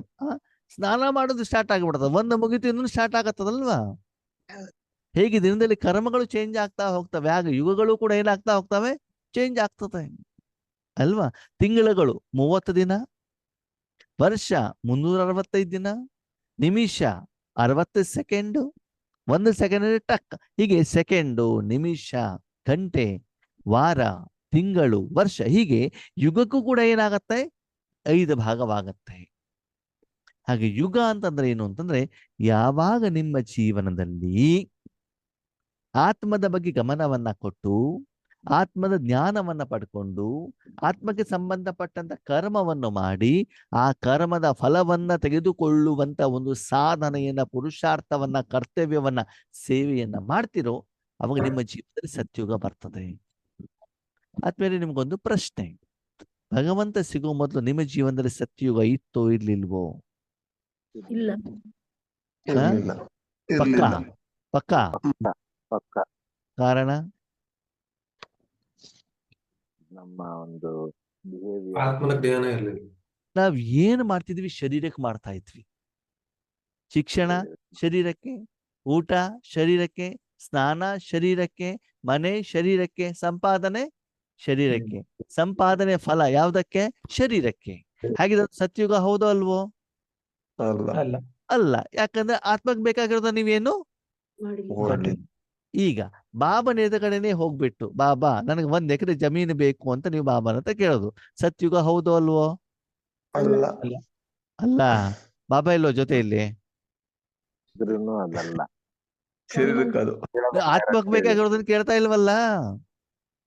ಸ್ನಾನ ಮಾಡೋದು ಸ್ಟಾರ್ಟ್ ಆಗ್ಬಿಡ್ತದೆ. ಒಂದು ಮುಗಿತು ಇನ್ನೊಂದು ಸ್ಟಾರ್ಟ್ ಆಗತ್ತದಲ್ವಾ? ಹೇಗೆ ದಿನದಲ್ಲಿ ಕರ್ಮಗಳು ಚೇಂಜ್ ಆಗ್ತಾ ಹೋಗ್ತವೆ, ಹಾಗೆ ಯುಗಗಳು ಕೂಡ ಏನಾಗ್ತಾ ಹೋಗ್ತವೆ? ಚೇಂಜ್ ಆಗ್ತದೆ ಅಲ್ವಾ? ತಿಂಗಳುಗಳು 30 ದಿನ, ವರ್ಷ 365 ದಿನ, ನಿಮಿಷ 60 ಸೆಕೆಂಡು, 1 ಸೆಕೆಂಡ್ ಟಕ್. ಹೀಗೆ ಸೆಕೆಂಡು, ನಿಮಿಷ, ಗಂಟೆ, ವಾರ, ತಿಂಗಳು, ವರ್ಷ, ಹೀಗೆ ಯುಗಕ್ಕೂ ಕೂಡ ಏನಾಗತ್ತೆ? 5 ಭಾಗವಾಗತ್ತೆ. ಹಾಗೆ ಯುಗ ಅಂತಂದ್ರೆ ಏನು ಅಂತಂದ್ರೆ, ಯಾವಾಗ ನಿಮ್ಮ ಜೀವನದಲ್ಲಿ ಆತ್ಮದ ಬಗ್ಗೆ ಗಮನವನ್ನ ಕೊಟ್ಟು, ಆತ್ಮದ ಜ್ಞಾನವನ್ನ ಪಡ್ಕೊಂಡು, ಆತ್ಮಕ್ಕೆ ಸಂಬಂಧಪಟ್ಟಂತ ಕರ್ಮವನ್ನು ಮಾಡಿ, ಆ ಕರ್ಮದ ಫಲವನ್ನ ತೆಗೆದುಕೊಳ್ಳುವಂತ ಒಂದು ಸಾಧನೆಯನ್ನ, ಪುರುಷಾರ್ಥವನ್ನ, ಕರ್ತವ್ಯವನ್ನ, ಸೇವೆಯನ್ನ ಮಾಡ್ತಿರೋ, ಅವಾಗ ನಿಮ್ಮ ಜೀವನದಲ್ಲಿ ಸತ್ಯುಗ ಬರ್ತದೆ. ಆದ್ಮೇಲೆ ನಿಮ್ಗೊಂದು ಪ್ರಶ್ನೆ, ಭಗವಂತ ಸಿಗುವ ಮೊದಲು ನಿಮ್ಮ ಜೀವನದಲ್ಲಿ ಸತ್ಯುಗ ಇತ್ತೋ ಇರ್ಲಿಲ್ವೋ? ಇಲ್ಲ. ಇರ್ಲಿಲ್ಲ. ಪಕ್ಕ ಇರ್ಲಿಲ್ಲ. ಪಕ್ಕ ಪಕ್ಕ ಕಾರಣ? ನಮ್ಮ ಒಂದು ಬಿಹೇವಿಯರ್. ಆತ್ಮನ ಜ್ಞಾನ ಇರಲಿಲ್ಲ. ನಾವ್ ಏನ್ ಮಾಡ್ತಿದ್ವಿ? ಶರೀರಕ್ಕೆ ಮಾಡ್ತಾ ಇದ್ವಿ. ಶಿಕ್ಷಣ ಶರೀರಕ್ಕೆ, ಊಟ ಶರೀರಕ್ಕೆ, ಸ್ನಾನ ಶರೀರಕ್ಕೆ, ಮನೆ ಶರೀರಕ್ಕೆ, ಸಂಪಾದನೆ ಶರೀರಕ್ಕೆ, ಸಂಪಾದನೆ ಫಲ ಯಾವ್ದಕ್ಕೆ? ಶರೀರಕ್ಕೆ. ಹಾಗಿದ್ರೆ ಸತ್ಯುಗ ಹೌದೋ ಅಲ್ವೋ? ಅಲ್ಲ. ಅಲ್ಲ. ಅಲ್ಲ. ಯಾಕಂದ್ರೆ ಆತ್ಮಕ್ಕೆ ಬೇಕಾಗಿರೋದ ನೀವೇನು ಮಾಡಿ ಹೊರಟಿ. ಈಗ ಬಾಬನ ಎದುರುಗಡೆನೆ ಹೋಗ್ಬಿಟ್ಟು, ಬಾಬಾ ನನಗೆ 1 ಎಕರೆ ಜಮೀನು ಬೇಕು ಅಂತ ನೀವು ಬಾಬನ ಅಂತ ಕೇಳೋದು, ಸತ್ಯುಗ ಹೌದೋ ಅಲ್ವೋ? ಅಲ್ಲ. ಅಲ್ಲ. ಬಾಬಾ ಇಲ್ವೋ ಜೊತೆಯಲ್ಲಿ? ಇದ್ರೂನು ಅದಲ್ಲ. ಶರೀರಕ್ಕೆ ಅದು. ಆತ್ಮಕ್ಕೆ ಬೇಕಾಗಿರೋದನ್ನ ಕೇಳ್ತಾ ಇಲ್ವಲ್ಲ?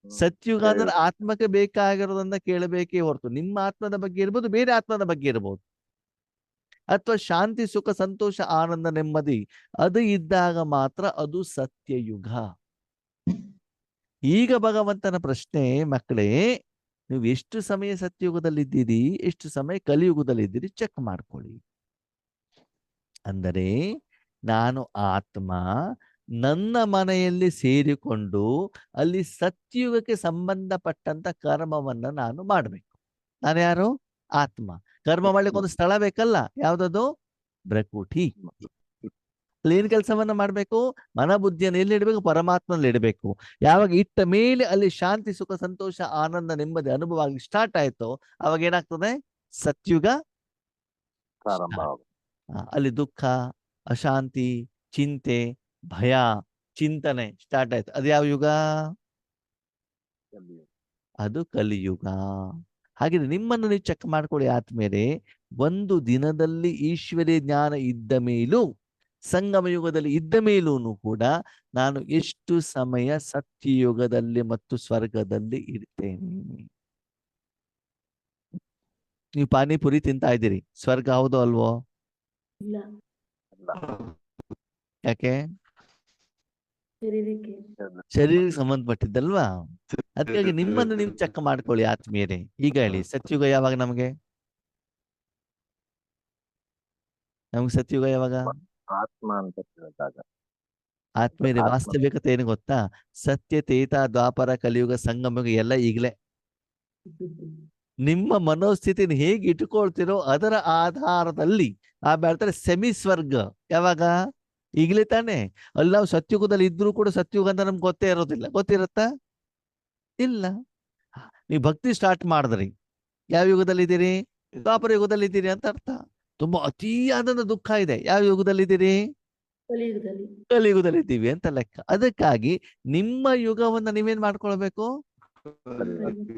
ಸತ್ಯುಗ ಅಂದ್ರೆ ಆತ್ಮಕ್ಕೆ ಬೇಕಾಗಿರೋದನ್ನ ಕೇಳಬೇಕೇ ಹೊರತು, ನಿಮ್ಮ ಆತ್ಮದ ಬಗ್ಗೆ ಇರ್ಬೋದು, ಬೇರೆ ಆತ್ಮದ ಬಗ್ಗೆ ಇರ್ಬೋದು, ಅಥವಾ ಶಾಂತಿ, ಸುಖ, ಸಂತೋಷ, ಆನಂದ, ನೆಮ್ಮದಿ ಅದು ಇದ್ದಾಗ ಮಾತ್ರ ಅದು ಸತ್ಯಯುಗ. ಈಗ ಭಗವಂತನ ಪ್ರಶ್ನೆ, ಮಕ್ಕಳೇ, ನೀವು ಎಷ್ಟು ಸಮಯ ಸತ್ಯಯುಗದಲ್ಲಿದ್ದೀರಿ, ಎಷ್ಟು ಸಮಯ ಕಲಿಯುಗದಲ್ಲಿದ್ದೀರಿ, ಚೆಕ್ ಮಾಡ್ಕೊಳ್ಳಿ. ಅಂದರೆ ನಾನು ಆತ್ಮ ನನ್ನ ಮನೆಯಲ್ಲಿ ಸೇರಿಕೊಂಡು ಅಲ್ಲಿ ಸತ್ಯಯುಗಕ್ಕೆ ಸಂಬಂಧಪಟ್ಟಂತ ಕರ್ಮವನ್ನ ನಾನು ಮಾಡಬೇಕು. ನಾನು ಯಾರು? ಆತ್ಮ. ಕರ್ಮ ಮಾಡ್ಲಿಕ್ಕೆ ಒಂದು ಸ್ಥಳ ಬೇಕಲ್ಲ, ಯಾವ್ದದು? ಬ್ರಕೂಟಿ. ಅಲ್ಲಿ ಏನ್ ಕೆಲಸವನ್ನ ಮಾಡ್ಬೇಕು? ಮನ ಬುದ್ಧಿಯನ್ನು ಎಲ್ಲಿ ಇಡಬೇಕು? ಪರಮಾತ್ಮನಲ್ಲಿ ಇಡಬೇಕು. ಯಾವಾಗ ಇಟ್ಟ ಮೇಲೆ ಅಲ್ಲಿ ಶಾಂತಿ, ಸುಖ, ಸಂತೋಷ, ಆನಂದ, ನೆಮ್ಮದಿ ಅನುಭವ ಆಗಿ ಸ್ಟಾರ್ಟ್ ಆಯ್ತು, ಅವಾಗ ಏನಾಗ್ತದೆ? ಸತ್ಯುಗ ಪ್ರಾರಂಭ start. ಅಲ್ಲಿ ದುಃಖ, ಅಶಾಂತಿ, ಚಿಂತೆ, ಭಯ, ಚಿಂತನೆ ಸ್ಟಾರ್ಟ್ ಆಯ್ತು. ಅದು ಯಾವ ಯುಗ? ಆಗುತ್ತೆ. ಅದು ಕಲಿಯುಗ. ಹಾಗೆ ನಿಮ್ಮನ್ನು ನೀವು ಚೆಕ್ ಮಾಡ್ಕೊಳ್ಳಿ ಆದ್ಮೇಲೆ, ಒಂದು ದಿನದಲ್ಲಿ ಈಶ್ವರ್ಯ ಜ್ಞಾನ ಇದ್ದ ಮೇಲೂ, ಸಂಗಮ ಯುಗದಲ್ಲಿ ಇದ್ದ ಮೇಲೂ ಕೂಡ ನಾನು ಎಷ್ಟು ಸಮಯ ಸತ್ಯಯುಗದಲ್ಲಿ ಮತ್ತು ಸ್ವರ್ಗದಲ್ಲಿ ಇರ್ತೇನೆ? ನೀವು ಪಾನಿಪುರಿ ತಿಂತಾ ಇದ್ದೀರಿ, ಸ್ವರ್ಗ ಹೌದೋ ಅಲ್ವೋ? ಇಲ್ಲ. ಯಾಕೆ? ಶರೀರಕ್ಕೆ. ಶರೀರಕ್ಕೆ ಸಂಬಂಧಪಟ್ಟಿದ್ದಲ್ವಾ? ಅದಕ್ಕಾಗಿ ನಿಮ್ಮನ್ನು ನೀವು ಚೆಕ್ ಮಾಡ್ಕೊಳ್ಳಿ ಆತ್ಮೀಯರೇ. ಈಗ ಹೇಳಿ, ಸತ್ಯುಗ ಯಾವಾಗ ನಮಗೆ? ನಮ್ಗೆ ಸತ್ಯುಗ ಯಾವಾಗ? ಆತ್ಮ ಅಂತ ಹೇಳಿದಾಗ ಆತ್ಮೀಯರೇ, ವಾಸ್ತವಿಕತೆ ಏನು ಗೊತ್ತಾ? ಸತ್ಯ, ತೇತ, ದ್ವಾಪರ, ಕಲಿಯುಗ, ಸಂಗಮಯುಗ ಎಲ್ಲ ಈಗಲೇ. ನಿಮ್ಮ ಮನೋಸ್ಥಿತಿನ ಹೇಗೆ ಇಟ್ಕೊಳ್ತಿರೋ ಅದರ ಆಧಾರದಲ್ಲಿ ಹೇಳ್ತಾರೆ ಸೆಮಿ ಸ್ವರ್ಗ. ಯಾವಾಗ? ಈಗಲೇ ತಾನೇ. ಅಲ್ಲಿ ನಾವು ಸತ್ಯುಗದಲ್ಲಿ ಇದ್ರೂ ಕೂಡ ಸತ್ಯುಗ ಅಂತ ನಮ್ಗೆ ಗೊತ್ತೇ ಇರೋದಿಲ್ಲ. ಗೊತ್ತಿರುತ್ತಾ? ಇಲ್ಲ. ನೀವು ಭಕ್ತಿ ಸ್ಟಾರ್ಟ್ ಮಾಡಿದ್ರಿ, ಯಾವ ಯುಗದಲ್ಲಿ ಇದ್ದೀರಿ? ದ್ವಾಪರ ಯುಗದಲ್ಲಿ ಇದ್ದೀರಿ ಅಂತ ಅರ್ಥ. ತುಂಬಾ ಅತಿಯಾದ ದುಃಖ ಇದೆ, ಯಾವ ಯುಗದಲ್ಲಿದ್ದೀರಿ? ಕಲಿಯುಗದಲ್ಲಿ. ಕಲಿಯುಗದಲ್ಲಿ ಇದ್ದೀವಿ ಅಂತ ಲೆಕ್ಕ. ಅದಕ್ಕಾಗಿ ನಿಮ್ಮ ಯುಗವನ್ನ ನೀವೇನ್ ಮಾಡ್ಕೊಳ್ಬೇಕು?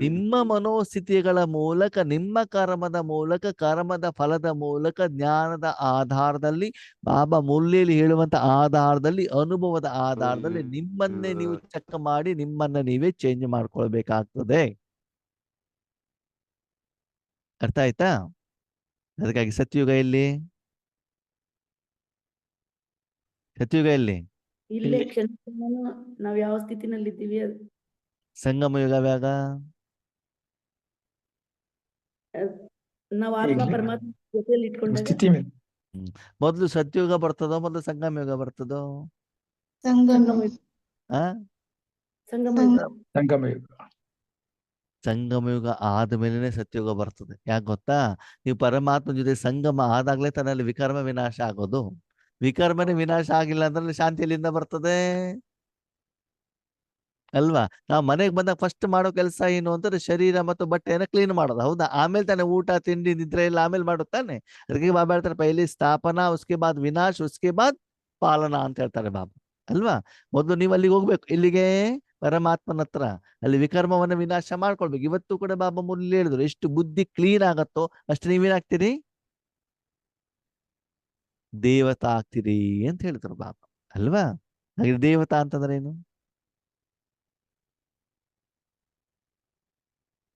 ನಿಮ್ಮ ಮನೋಸ್ಥಿತಿಗಳ ಮೂಲಕ, ನಿಮ್ಮ ಕರ್ಮದ ಫಲದ ಮೂಲಕ, ಜ್ಞಾನದ ಆಧಾರದಲ್ಲಿ, ಬಾಬಾ ಮುರಳಿಯಲ್ಲಿ ಹೇಳುವಂತ ಆಧಾರದಲ್ಲಿ, ಅನುಭವದ ಆಧಾರದಲ್ಲಿ ನಿಮ್ಮನ್ನೇ ನೀವು ಚೆಕ್ ಮಾಡಿ ನಿಮ್ಮನ್ನ ನೀವೇ ಚೇಂಜ್ ಮಾಡ್ಕೊಳ್ಬೇಕಾಗ್ತದೆ. ಅರ್ಥ ಆಯ್ತಾ? ಅದಕ್ಕಾಗಿ ಸತ್ಯುಗ ಎಲ್ಲಿ? ಸತ್ಯುಗ ಎಲ್ಲಿ? ಇಲ್ಲೇ ಕ್ಷಣ ನಾವ್ ಯಾವ ಸ್ಥಿತಿನಲ್ಲಿ ಇದ್ದೀವಿ ಸಂಗಮ ಯುಗ ಯಾವಾಗ? ನಾವ್ ಆತ್ಮ ಈಗ್ಲೇ. ಪರಮಾತ್ಮ ಜೊತೆಯಲ್ಲಿ ಇಟ್ಕೊಂಡಾಗ ಸ್ಥಿತಿ ಮೇಲೆ ಮೊದ್ಲು ಸತ್ಯುಗ ಬರ್ತದೋ ಮೊದ್ಲು ಸಂಗಮ ಯುಗ ಬರ್ತದೋ? ಸಂಗಮ ಆ ಸಂಗಮ ಸಂಗಮ ಯುಗ. ಸಂಗಮ ಯುಗ ಆದ್ಮೇಲೆ ಸತ್ಯುಗ ಬರ್ತದೆ. ಯಾಕೆ ಗೊತ್ತಾ? ನೀವು ಪರಮಾತ್ಮ ಜೊತೆ ಸಂಗಮ ಆದಾಗ್ಲೇ ತನ್ನಲ್ಲಿ ವಿಕರ್ಮ ವಿನಾಶ ಆಗೋದು. ವಿಕರ್ಮನೇ ವಿನಾಶ ಆಗಿಲ್ಲ ಅಂದ್ರೆ ಶಾಂತಿ ಎಲ್ಲಿಂದ ಬರ್ತದೆ? ಅಲ್ವಾ? ನಾವು ಮನೆಗೆ ಬಂದಾಗ ಫಸ್ಟ್ ಮಾಡೋ ಕೆಲಸ ಏನು ಅಂತಂದ್ರೆ ಶರೀರ ಮತ್ತು ಬಟ್ಟೆಯನ್ನು ಕ್ಲೀನ್ ಮಾಡೋದು, ಹೌದಾ? ಆಮೇಲೆ ತಾನೇ ಊಟ ತಿಂಡಿ ನಿದ್ರೆ ಎಲ್ಲ ಆಮೇಲೆ ಮಾಡುತ್ತಾನೆ. ಅದಕ್ಕೆ ಬಾಬಾ ಹೇಳ್ತಾರೆ ಪೈಲಿ ಸ್ಥಾಪನಾ, ಉಸ್ಕೆ ಬಾದ್ ವಿನಾಶ್, ಉಸ್ಕೆ ಬಾದ್ ಪಾಲನಾ ಅಂತ ಹೇಳ್ತಾರೆ ಬಾಬಾ, ಅಲ್ವಾ? ಮೊದಲು ನೀವು ಅಲ್ಲಿಗೆ ಹೋಗ್ಬೇಕು, ಇಲ್ಲಿಗೆ ಪರಮಾತ್ಮನ ಹತ್ರ. ಅಲ್ಲಿ ವಿಕರ್ಮವನ್ನ ವಿನಾಶ ಮಾಡ್ಕೊಳ್ಬೇಕು. ಇವತ್ತು ಕೂಡ ಬಾಬಾ ಮುರಳಿ ಹೇಳಿದ್ರು, ಎಷ್ಟು ಬುದ್ಧಿ ಕ್ಲೀನ್ ಆಗತ್ತೋ ಅಷ್ಟು ನೀವೇನಾಗ್ತೀರಿ? ದೇವತಾ ಆಗ್ತೀರಿ ಅಂತ ಹೇಳಿದ್ರು ಬಾಬಾ, ಅಲ್ವಾ? ಹಾಗೆ ದೇವತಾ ಅಂತಂದ್ರೆ ಏನು?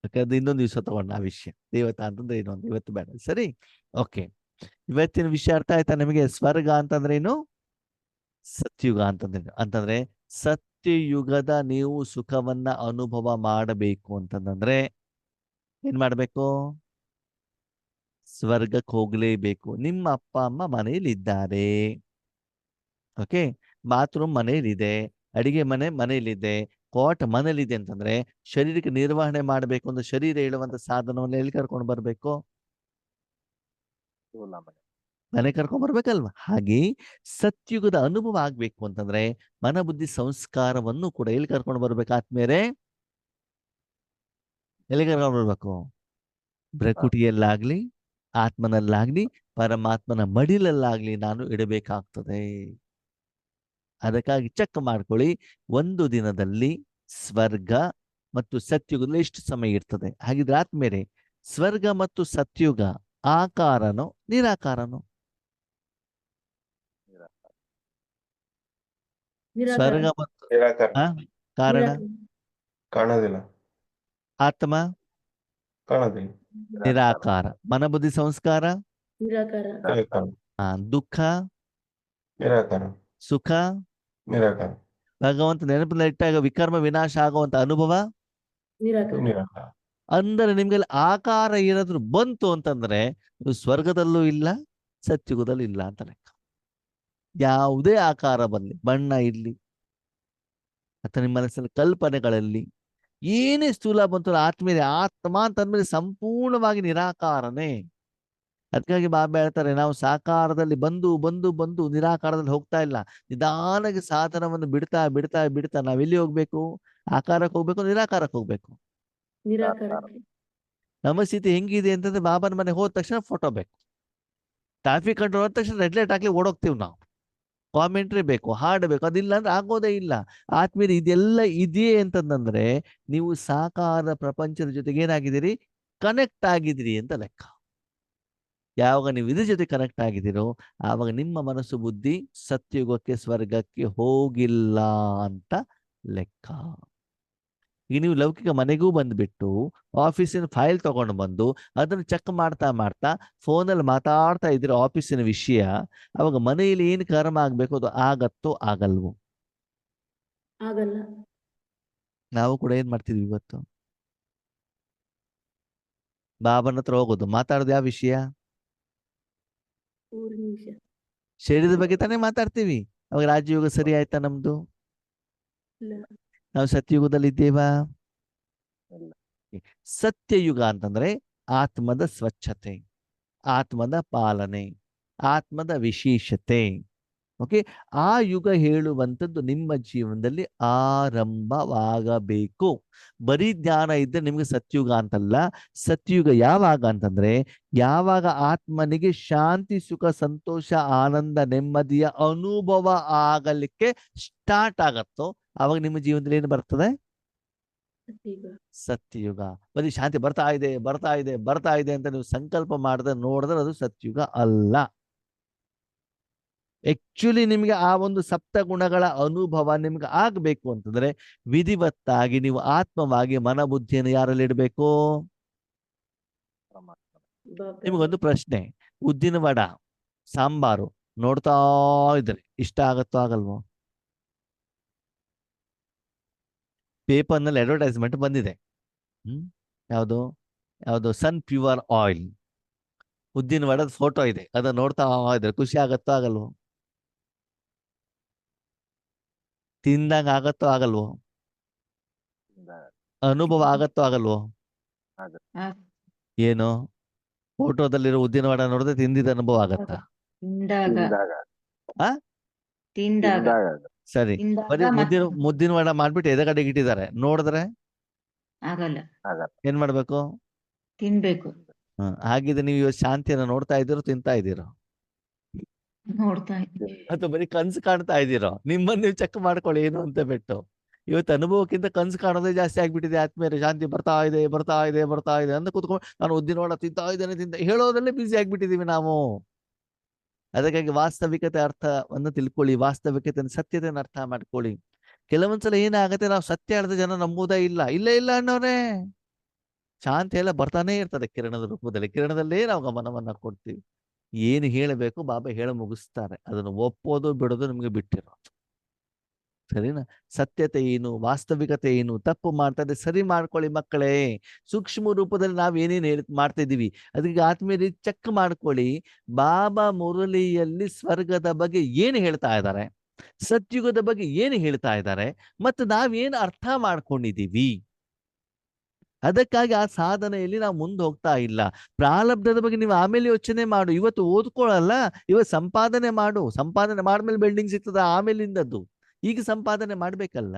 ಯಾಕಂದ್ರೆ ಇನ್ನೊಂದು ದಿವಸ ತಗೊಂಡ ಆ ವಿಷಯ. ದೇವತಾ ಅಂತಂದ್ರೆ ಇನ್ನೊಂದು, ಇವತ್ತು ಬೇಡ, ಸರಿ? ಓಕೆ, ಇವತ್ತಿನ ವಿಷಯ ಅರ್ಥ ಆಯ್ತಾ ನಿಮಗೆ? ಸ್ವರ್ಗ ಅಂತಂದ್ರೆ ಏನು, ಸತ್ಯುಗ ಅಂತಂದ್ರೆ ಸತ್ಯಯುಗದ ನೀವು ಸುಖವನ್ನ ಅನುಭವ ಮಾಡಬೇಕು ಅಂತಂದ್ರೆ ಏನ್ ಮಾಡ್ಬೇಕು? ಸ್ವರ್ಗಕ್ಕೆ ಹೋಗ್ಲೇಬೇಕು. ನಿಮ್ಮ ಅಪ್ಪ ಅಮ್ಮ ಮನೆಯಲ್ಲಿ ಇದ್ದಾರೆ, ಓಕೆ? ಬಾತ್ರೂಮ್ ಮನೆಯಲ್ಲಿದೆ, ಅಡಿಗೆ ಮನೆ ಮನೆಯಲ್ಲಿದೆ, ಕೋಟ್ ಮನೇಲಿದೆ ಅಂತಂದ್ರೆ ಶರೀರಕ್ಕೆ ನಿರ್ವಹಣೆ ಮಾಡಬೇಕು ಅಂದ್ರೆ ಶರೀರ ಹೇಳುವಂತ ಸಾಧನವನ್ನು ಎಲ್ಲಿ ಕರ್ಕೊಂಡು ಬರ್ಬೇಕು? ಮನೆ ಕರ್ಕೊಂಡ್ ಬರ್ಬೇಕಲ್ವಾ? ಹಾಗೆ ಸತ್ಯುಗದ ಅನುಭವ ಆಗ್ಬೇಕು ಅಂತಂದ್ರೆ ಮನ ಬುದ್ಧಿ ಸಂಸ್ಕಾರವನ್ನು ಕೂಡ ಎಲ್ಲಿ ಕರ್ಕೊಂಡು ಬರ್ಬೇಕು ಆತ್ಮೇರೆ? ಎಲ್ಲಿ ಕರ್ಕೊಂಡು ಬರ್ಬೇಕು? ಪ್ರಕೃತಿಯಲ್ಲಾಗ್ಲಿ, ಆತ್ಮನಲ್ಲಾಗ್ಲಿ, ಪರಮಾತ್ಮನ ಮಡಿಲಲ್ಲಾಗ್ಲಿ ನಾನು ಇಡಬೇಕಾಗ್ತದೆ. ಅದಕ್ಕಾಗಿ ಚೆಕ್ ಮಾಡ್ಕೊಳ್ಳಿ, ಒಂದು ದಿನದಲ್ಲಿ ಸ್ವರ್ಗ ಮತ್ತು ಸತ್ಯುಗದಲ್ಲಿ ಎಷ್ಟು ಸಮಯ ಇರ್ತದೆ. ಹಾಗಿದ್ರೆ ಆದ್ಮೇಲೆ ಸ್ವರ್ಗ ಮತ್ತು ಸತ್ಯುಗ ಆಕಾರನೋ ನಿರಾಕಾರನೋ? ಸ್ವರ್ಗ ಮತ್ತು ನಿರಾಕಾರ. ಕಾರಣ ಕಾಣೋದಿಲ್ಲ. ಆತ್ಮ ಕಾಣೋದಿಲ್ಲ. ನಿರಾಕಾರ. ಮನಬುದ್ಧಿ ಸಂಸ್ಕಾರ ನಿರಾಕಾರ. ನಿರಾಕಾರ. ದುಃಖ ನಿರಾಕಾರ. ಸುಖ ನಿರಾಕಾರ. ಭಗವಂತ ನೆನಪಿನ ಇಟ್ಟಾಗ ವಿಕರ್ಮ ವಿನಾಶ ಆಗುವಂತ ಅನುಭವ ನಿರಾಕಾರ. ನಿರಾಕಾರ. ಅಂದರೆ ನಿಮ್ಗೆ ಆಕಾರ ಏನಾದ್ರು ಬಂತು ಅಂತಂದ್ರೆ ನೀವು ಸ್ವರ್ಗದಲ್ಲೂ ಇಲ್ಲ, ಸತ್ಯುಗದಲ್ಲೂ ಇಲ್ಲ ಅಂತ ಲೆಕ್ಕ. ಯಾವುದೇ ಆಕಾರ ಬರಲಿ, ಬಣ್ಣ ಇರ್ಲಿ ಅಥವಾ ನಿಮ್ಮ ಮನಸ್ಸಲ್ಲಿ ಕಲ್ಪನೆಗಳಲ್ಲಿ ಏನೇ ಸ್ಥೂಲ ಬಂತು ಆತ್ಮೀಯ ಆತ್ಮ ಅಂತಂದ್ಮೇಲೆ ಸಂಪೂರ್ಣವಾಗಿ ನಿರಾಕಾರನೇ. ಅದಕ್ಕಾಗಿ ಬಾಬಾ ಹೇಳ್ತಾರೆ, ನಾವು ಸಾಕಾರದಲ್ಲಿ ಬಂದು ಬಂದು ಬಂದು ನಿರಾಕಾರದಲ್ಲಿ ಹೋಗ್ತಾ ಇಲ್ಲ. ನಿಧಾನಕ್ಕೆ ಸಾಧನವನ್ನು ಬಿಡ್ತಾ ಬಿಡ್ತಾ ಬಿಡ್ತಾ ನಾವೆಲ್ಲಿ ಹೋಗ್ಬೇಕು? ಆಕಾರಕ್ಕೆ ಹೋಗ್ಬೇಕು, ನಿರಾಕಾರಕ್ಕೆ ಹೋಗ್ಬೇಕು. ನಿರಾಕಾರಕ್ಕೆ. ನಮ್ಮ ಸ್ಥಿತಿ ಹೆಂಗಿದೆ ಅಂತಂದ್ರೆ ಬಾಬಾನ ಮನೆ ಹೋದ ತಕ್ಷಣ ಫೋಟೋ ಬೇಕು, ಟ್ರಾಫಿಕ್ ಕಂಟ್ರೋಲ್ ಹೋದ ತಕ್ಷಣ ರೆಡ್ ಲೈಟ್ ಹಾಕ್ಲಿ ಓಡೋಗ್ತೀವಿ ನಾವು, ಕಾಮೆಂಟ್ರಿ ಬೇಕು, ಹಾಡ್ ಬೇಕು. ಅದಿಲ್ಲ ಅಂದ್ರೆ ಆಗೋದೇ ಇಲ್ಲ. ಆತ್ಮೀಯ ಇದೆಲ್ಲ ಇದೆಯೇ ಅಂತಂದ್ರೆ ನೀವು ಸಾಕಾರ ಪ್ರಪಂಚದ ಜೊತೆಗೆ ಏನಾಗಿದ್ದೀರಿ? ಕನೆಕ್ಟ್ ಆಗಿದ್ದೀರಿ ಅಂತ ಲೆಕ್ಕ. ಯಾವಾಗ ನೀವು ಇದ್ರ ಜೊತೆ ಕನೆಕ್ಟ್ ಆಗಿದ್ದೀರೋ ಆವಾಗ ನಿಮ್ಮ ಮನಸ್ಸು ಬುದ್ಧಿ ಸತ್ಯುಗಕ್ಕೆ ಸ್ವರ್ಗಕ್ಕೆ ಹೋಗಿಲ್ಲ ಅಂತ ಲೆಕ್ಕ. ಈಗ ನೀವು ಲೌಕಿಕ ಮನೆಗೂ ಬಂದ್ಬಿಟ್ಟು ಆಫೀಸಿನ ಫೈಲ್ ತಗೊಂಡು ಬಂದು ಅದನ್ನು ಚೆಕ್ ಮಾಡ್ತಾ ಮಾಡ್ತಾ ಫೋನಲ್ಲಿ ಮಾತಾಡ್ತಾ ಇದ್ರೆ ಆಫೀಸಿನ ವಿಷಯ, ಅವಾಗ ಮನೆಯಲ್ಲಿ ಏನು ಕರ್ಮ ಆಗ್ಬೇಕು ಅದು ಆಗತ್ತೋ ಆಗಲ್ವೋ? ಆಗಲ್ಲ. ನಾವು ಕೂಡ ಏನ್ ಮಾಡ್ತಿದ್ವಿ ಇವತ್ತು? ಬಾಬನ ಹತ್ರ ಹೋಗೋದು, ಮಾತಾಡೋದು ಯಾವ ವಿಷಯ? 3 ನಿಮಿಷ. ಶರೀರದ ಬಗ್ಗೆ ತಾನೇ ಮಾತಾಡ್ತೀವಿ. ಅವಾಗ ರಾಜಯೋಗ ಸರಿ ಆಯ್ತಾ ನಮ್ದು? ಇಲ್ಲ. ನಾವು ಸತ್ಯಯುಗದಲ್ಲಿ ಇದ್ದೇವಾ? ಇಲ್ಲ. ಸತ್ಯಯುಗ ಅಂತಂದ್ರೆ ಆತ್ಮದ ಸ್ವಚ್ಛತೆ, ಆತ್ಮದ ಪಾಲನೆ, ಆತ್ಮದ ವಿಶೇಷತೆ. ಓಕೆ, ಆ ಯುಗ ಹೇಳುವಂಥದ್ದು ನಿಮ್ಮ ಜೀವನದಲ್ಲಿ ಆರಂಭವಾಗಬೇಕು. ಬರೀ ಜ್ಞಾನ ಇದ್ದರೆ ನಿಮ್ಗೆ ಸತ್ಯುಗ ಅಂತಲ್ಲ. ಸತ್ಯುಗ ಯಾವಾಗ ಅಂತಂದ್ರೆ ಯಾವಾಗ ಆತ್ಮನಿಗೆ ಶಾಂತಿ, ಸುಖ, ಸಂತೋಷ, ಆನಂದ, ನೆಮ್ಮದಿಯ ಅನುಭವ ಆಗಲಿಕ್ಕೆ ಸ್ಟಾರ್ಟ್ ಆಗತ್ತೋ ಆವಾಗ ನಿಮ್ಮ ಜೀವನದಲ್ಲಿ ಏನು ಬರ್ತದೆ? ಸತ್ಯಯುಗ. ಸತ್ಯಯುಗ. ಬರೀ ಶಾಂತಿ ಬರ್ತಾ ಇದೆ ಬರ್ತಾ ಇದೆ ಬರ್ತಾ ಇದೆ ಅಂತ ನೀವು ಸಂಕಲ್ಪ ಮಾಡಿದ್ರೆ ನೋಡಿದ್ರೆ ಅದು ಸತ್ಯಯುಗ ಅಲ್ಲ. ಆಕ್ಚುಲಿ ನಿಮ್ಗೆ ಆ ಒಂದು ಸಪ್ತ ಗುಣಗಳ ಅನುಭವ ನಿಮ್ಗೆ ಆಗ್ಬೇಕು ಅಂತಂದ್ರೆ ವಿಧಿವತ್ತಾಗಿ ನೀವು ಆತ್ಮವಾಗಿ ಮನಬುದ್ಧಿಯನ್ನು ಯಾರಲ್ಲಿ ಇಡಬೇಕು? ಪರಮಾತ್ಮ. ನಿಮಗೊಂದು ಪ್ರಶ್ನೆ, ಉದ್ದಿನ ವಡ ಸಾಂಬಾರು ನೋಡ್ತಾ ಇದ್ರೆ ಇಷ್ಟ ಆಗತ್ತೋ ಆಗಲ್ವೋ? ಪೇಪರ್ನಲ್ಲಿ ಅಡ್ವರ್ಟೈಸ್ಮೆಂಟ್ ಬಂದಿದೆ. ಯಾವುದು ಯಾವುದು ಸನ್ ಪ್ಯೂರ್ ಆಯಿಲ್ ಉದ್ದಿನ ವಡದ ಫೋಟೋ ಇದೆ, ಅದನ್ನ ನೋಡ್ತಾ ಇದ್ರೆ ಖುಷಿ ಆಗತ್ತೋ ಆಗಲ್ವೋ? ತಿಂದಂಗ ಆಗತ್ತೋ ಆಗಲ್ವೋ? ಇಂದ- ಅನುಭವ ಆಗತ್ತೋ ಆಗಲ್ವೋ? ಏನು ಫೋಟೋದಲ್ಲಿರೋ ಉದ್ದಿನ ವಡ ನೋಡಿದ್ರೆ ತಿಂದಿದ ಅನುಭವ ಆಗತ್ತಾ? ತಿಂದಾಗ ತಿಂದಾಗ ಆ ತಿಂದಾಗ ತಿಂದಾಗ ಸರಿ, ಬರೀ ಮುದ್ದಿನ ವಡ ಮಾಡ್ಬಿಟ್ಟು ಎದೆಗಡೆಗೆ ಇಟ್ಟಿದ್ದಾರೆ, ನೋಡಿದ್ರೆ ಆಗಲ್ಲ, ಆಗಲ್ಲ. ಏನ್ ಮಾಡ್ಬೇಕು? ತಿನ್ಬೇಕು, ಹಾಗಿದ್ರೆ ನೀವು ಇವತ್ತು ಶಾಂತಿಯನ್ನ ನೋಡ್ತಾ ಇದ್ದೀರೋ ತಿಂತಾ ಇದ್ದೀರೋ? ನೋಡ್ತಾ ಇದ್ದೀನಿ. ತಿಂದ- ಅಥವಾ ಬರೀ ಕನ್ಸು ಕಾಣ್ತಾ ಇದ್ದೀರೋ? ನಿಮ್ಮನ್ನು ನೀವು ಚೆಕ್ ಮಾಡ್ಕೊಳ್ಳಿ ಏನು ಅಂತ ಬಿಟ್ಟು. ಇವತ್ತು ಅನುಭವಕ್ಕಿಂತ ಕನ್ಸು ಕಾಣೋದೇ ಜಾಸ್ತಿ ಆಗ್ಬಿಟ್ಟಿದೆ. ಆತ್ಮೀಯರೇ, ಶಾಂತಿ ಬರ್ತಾ ಇದೆ ಬರ್ತಾ ಇದೆ ಬರ್ತಾ ಇದೆ ಅಂತ ಕೂತ್ಕೊಂಡು ನಾನು ಉದ್ದಿನ ವಡ ತಿಂತಾ ಇದ್ದೇನೆ ಹೇಳೋದಲ್ಲೇ ಬ್ಯುಸಿ ಆಗ್ಬಿಟ್ಟಿದೀವಿ ನಾವು. ಅದಕ್ಕಾಗಿ ವಾಸ್ತವಿಕತೆ ಅರ್ಥವನ್ನು ತಿಳ್ಕೊಳ್ಳಿ, ವಾಸ್ತವಿಕತೆ ಸತ್ಯತೆಯನ್ನು ಅರ್ಥ ಮಾಡ್ಕೊಳ್ಳಿ. ಕೆಲವೊಂದ್ಸಲ ಏನಾಗತ್ತೆ, ನಾವು ಸತ್ಯ ಹೇಳಿದ ಜನ ನಂಬುವುದೇ ಇಲ್ಲ ಇಲ್ಲ ಇಲ್ಲ ಅನ್ನೋರೇ. ಶಾಂತಿ ಎಲ್ಲ ಬರ್ತಾನೆ ಇರ್ತದೆ ಕಿರಣದ ರೂಪದಲ್ಲಿ, ಕಿರಣದಲ್ಲೇ ನಾವು ಗಮನವನ್ನ ಕೊಡ್ತೀವಿ. ಏನು ಹೇಳಬೇಕು ಬಾಬಾ ಹೇಳ ಮುಗಿಸ್ತಾರೆ, ಅದನ್ನು ಒಪ್ಪೋದು ಬಿಡೋದು ನಿಮ್ಗೆ ಬಿಟ್ಟಿರೋ. ಸರಿನಾ? ಸತ್ಯತೆ ಏನು, ವಾಸ್ತವಿಕತೆ ಏನು, ತಪ್ಪು ಮಾಡ್ತಾರೆ ಸರಿ ಮಾಡ್ಕೊಳ್ಳಿ ಮಕ್ಕಳೇ. ಸೂಕ್ಷ್ಮ ರೂಪದಲ್ಲಿ ನಾವ್ ಏನೇನು ಮಾಡ್ತಾ ಇದೀವಿ ಅದಕ್ಕೆ ಆತ್ಮೀಯ ಚೆಕ್ ಮಾಡ್ಕೊಳ್ಳಿ. ಬಾಬಾ ಮುರಳಿಯಲ್ಲಿ ಸ್ವರ್ಗದ ಬಗ್ಗೆ ಏನು ಹೇಳ್ತಾ ಇದ್ದಾರೆ, ಸತ್ಯುಗದ ಬಗ್ಗೆ ಏನು ಹೇಳ್ತಾ ಇದ್ದಾರೆ, ಮತ್ತು ನಾವೇನು ಅರ್ಥ ಮಾಡ್ಕೊಂಡಿದೀವಿ. ಅದಕ್ಕಾಗಿ ಆ ಸಾಧನೆಯಲ್ಲಿ ನಾವು ಮುಂದೆ ಹೋಗ್ತಾ ಇಲ್ಲ. ಪ್ರಾರಬ್ಧದ ಬಗ್ಗೆ ನೀವು ಆಮೇಲೆ ಯೋಚನೆ ಮಾಡು, ಇವತ್ತು ಓದ್ಕೊಳ್ಳಲ್ಲ, ಇವತ್ತು ಸಂಪಾದನೆ ಮಾಡು. ಸಂಪಾದನೆ ಮಾಡ್ಮೇಲೆ ಬಿಲ್ಡಿಂಗ್ ಸಿಗ್ತದ ಆಮೇಲಿಂದದ್ದು. ಈಗ ಸಂಪಾದನೆ ಮಾಡ್ಬೇಕಲ್ಲ.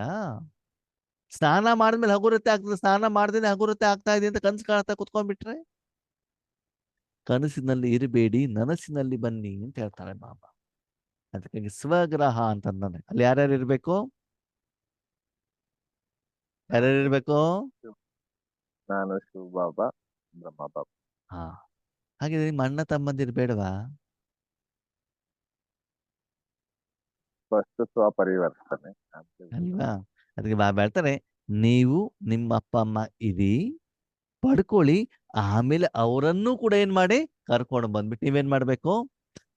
ಸ್ನಾನ ಮಾಡಿದ್ಮೇಲೆ ಹಗುರತೆ ಆಗ್ತದೆ, ಸ್ನಾನ ಮಾಡ್ದೇನೆ ಹಗುರತೆ ಆಗ್ತಾ ಇದೆ ಅಂತ ಕನಸು ಕಾಣ್ತಾ ಕುತ್ಕೊಂಡ್ಬಿಟ್ರೆ ಕನಸಿನಲ್ಲಿ ಇರಬೇಡಿ, ನನಸಿನಲ್ಲಿ ಬನ್ನಿ ಅಂತ ಹೇಳ್ತಾರೆ ಬಾಬಾ. ಅದಕ್ಕಾಗಿ ಸ್ವಗ್ರಹ ಅಂತಂದ್ರೆ ಅಲ್ಲಿ ಯಾರ್ಯಾರು ಇರ್ಬೇಕು? ಯಾರ್ಯಾರು ಇರ್ಬೇಕು? ನಾನು ಶಿವ ಬಾಬಾ, ಬ್ರಹ್ಮ ಬಾಬಾ. ಹಾ, ಹಾಗಿದ್ರೆ ನಿಮ್ಮ ಅಣ್ಣ ತಮ್ಮಂದಿರು ಬೇಡವಾ? ಫಸ್ಟ್ ಸ್ವಪರಿವರ್ತನೆ ಅಲ್ವಾ? ಅದಕ್ಕೆ ಬಾಬಾ ಹೇಳ್ತಾರೆ, ನೀವು ನಿಮ್ಮ ಅಪ್ಪ ಅಮ್ಮ ಇರಿ, ಪಡ್ಕೊಳ್ಳಿ, ಆಮೇಲೆ ಅವರನ್ನು ಕೂಡ ಏನ್ ಮಾಡಿ ಕರ್ಕೊಂಡು ಬಂದ್ಬಿಟ್ಟು ನೀವೇನ್ ಮಾಡ್ಬೇಕು,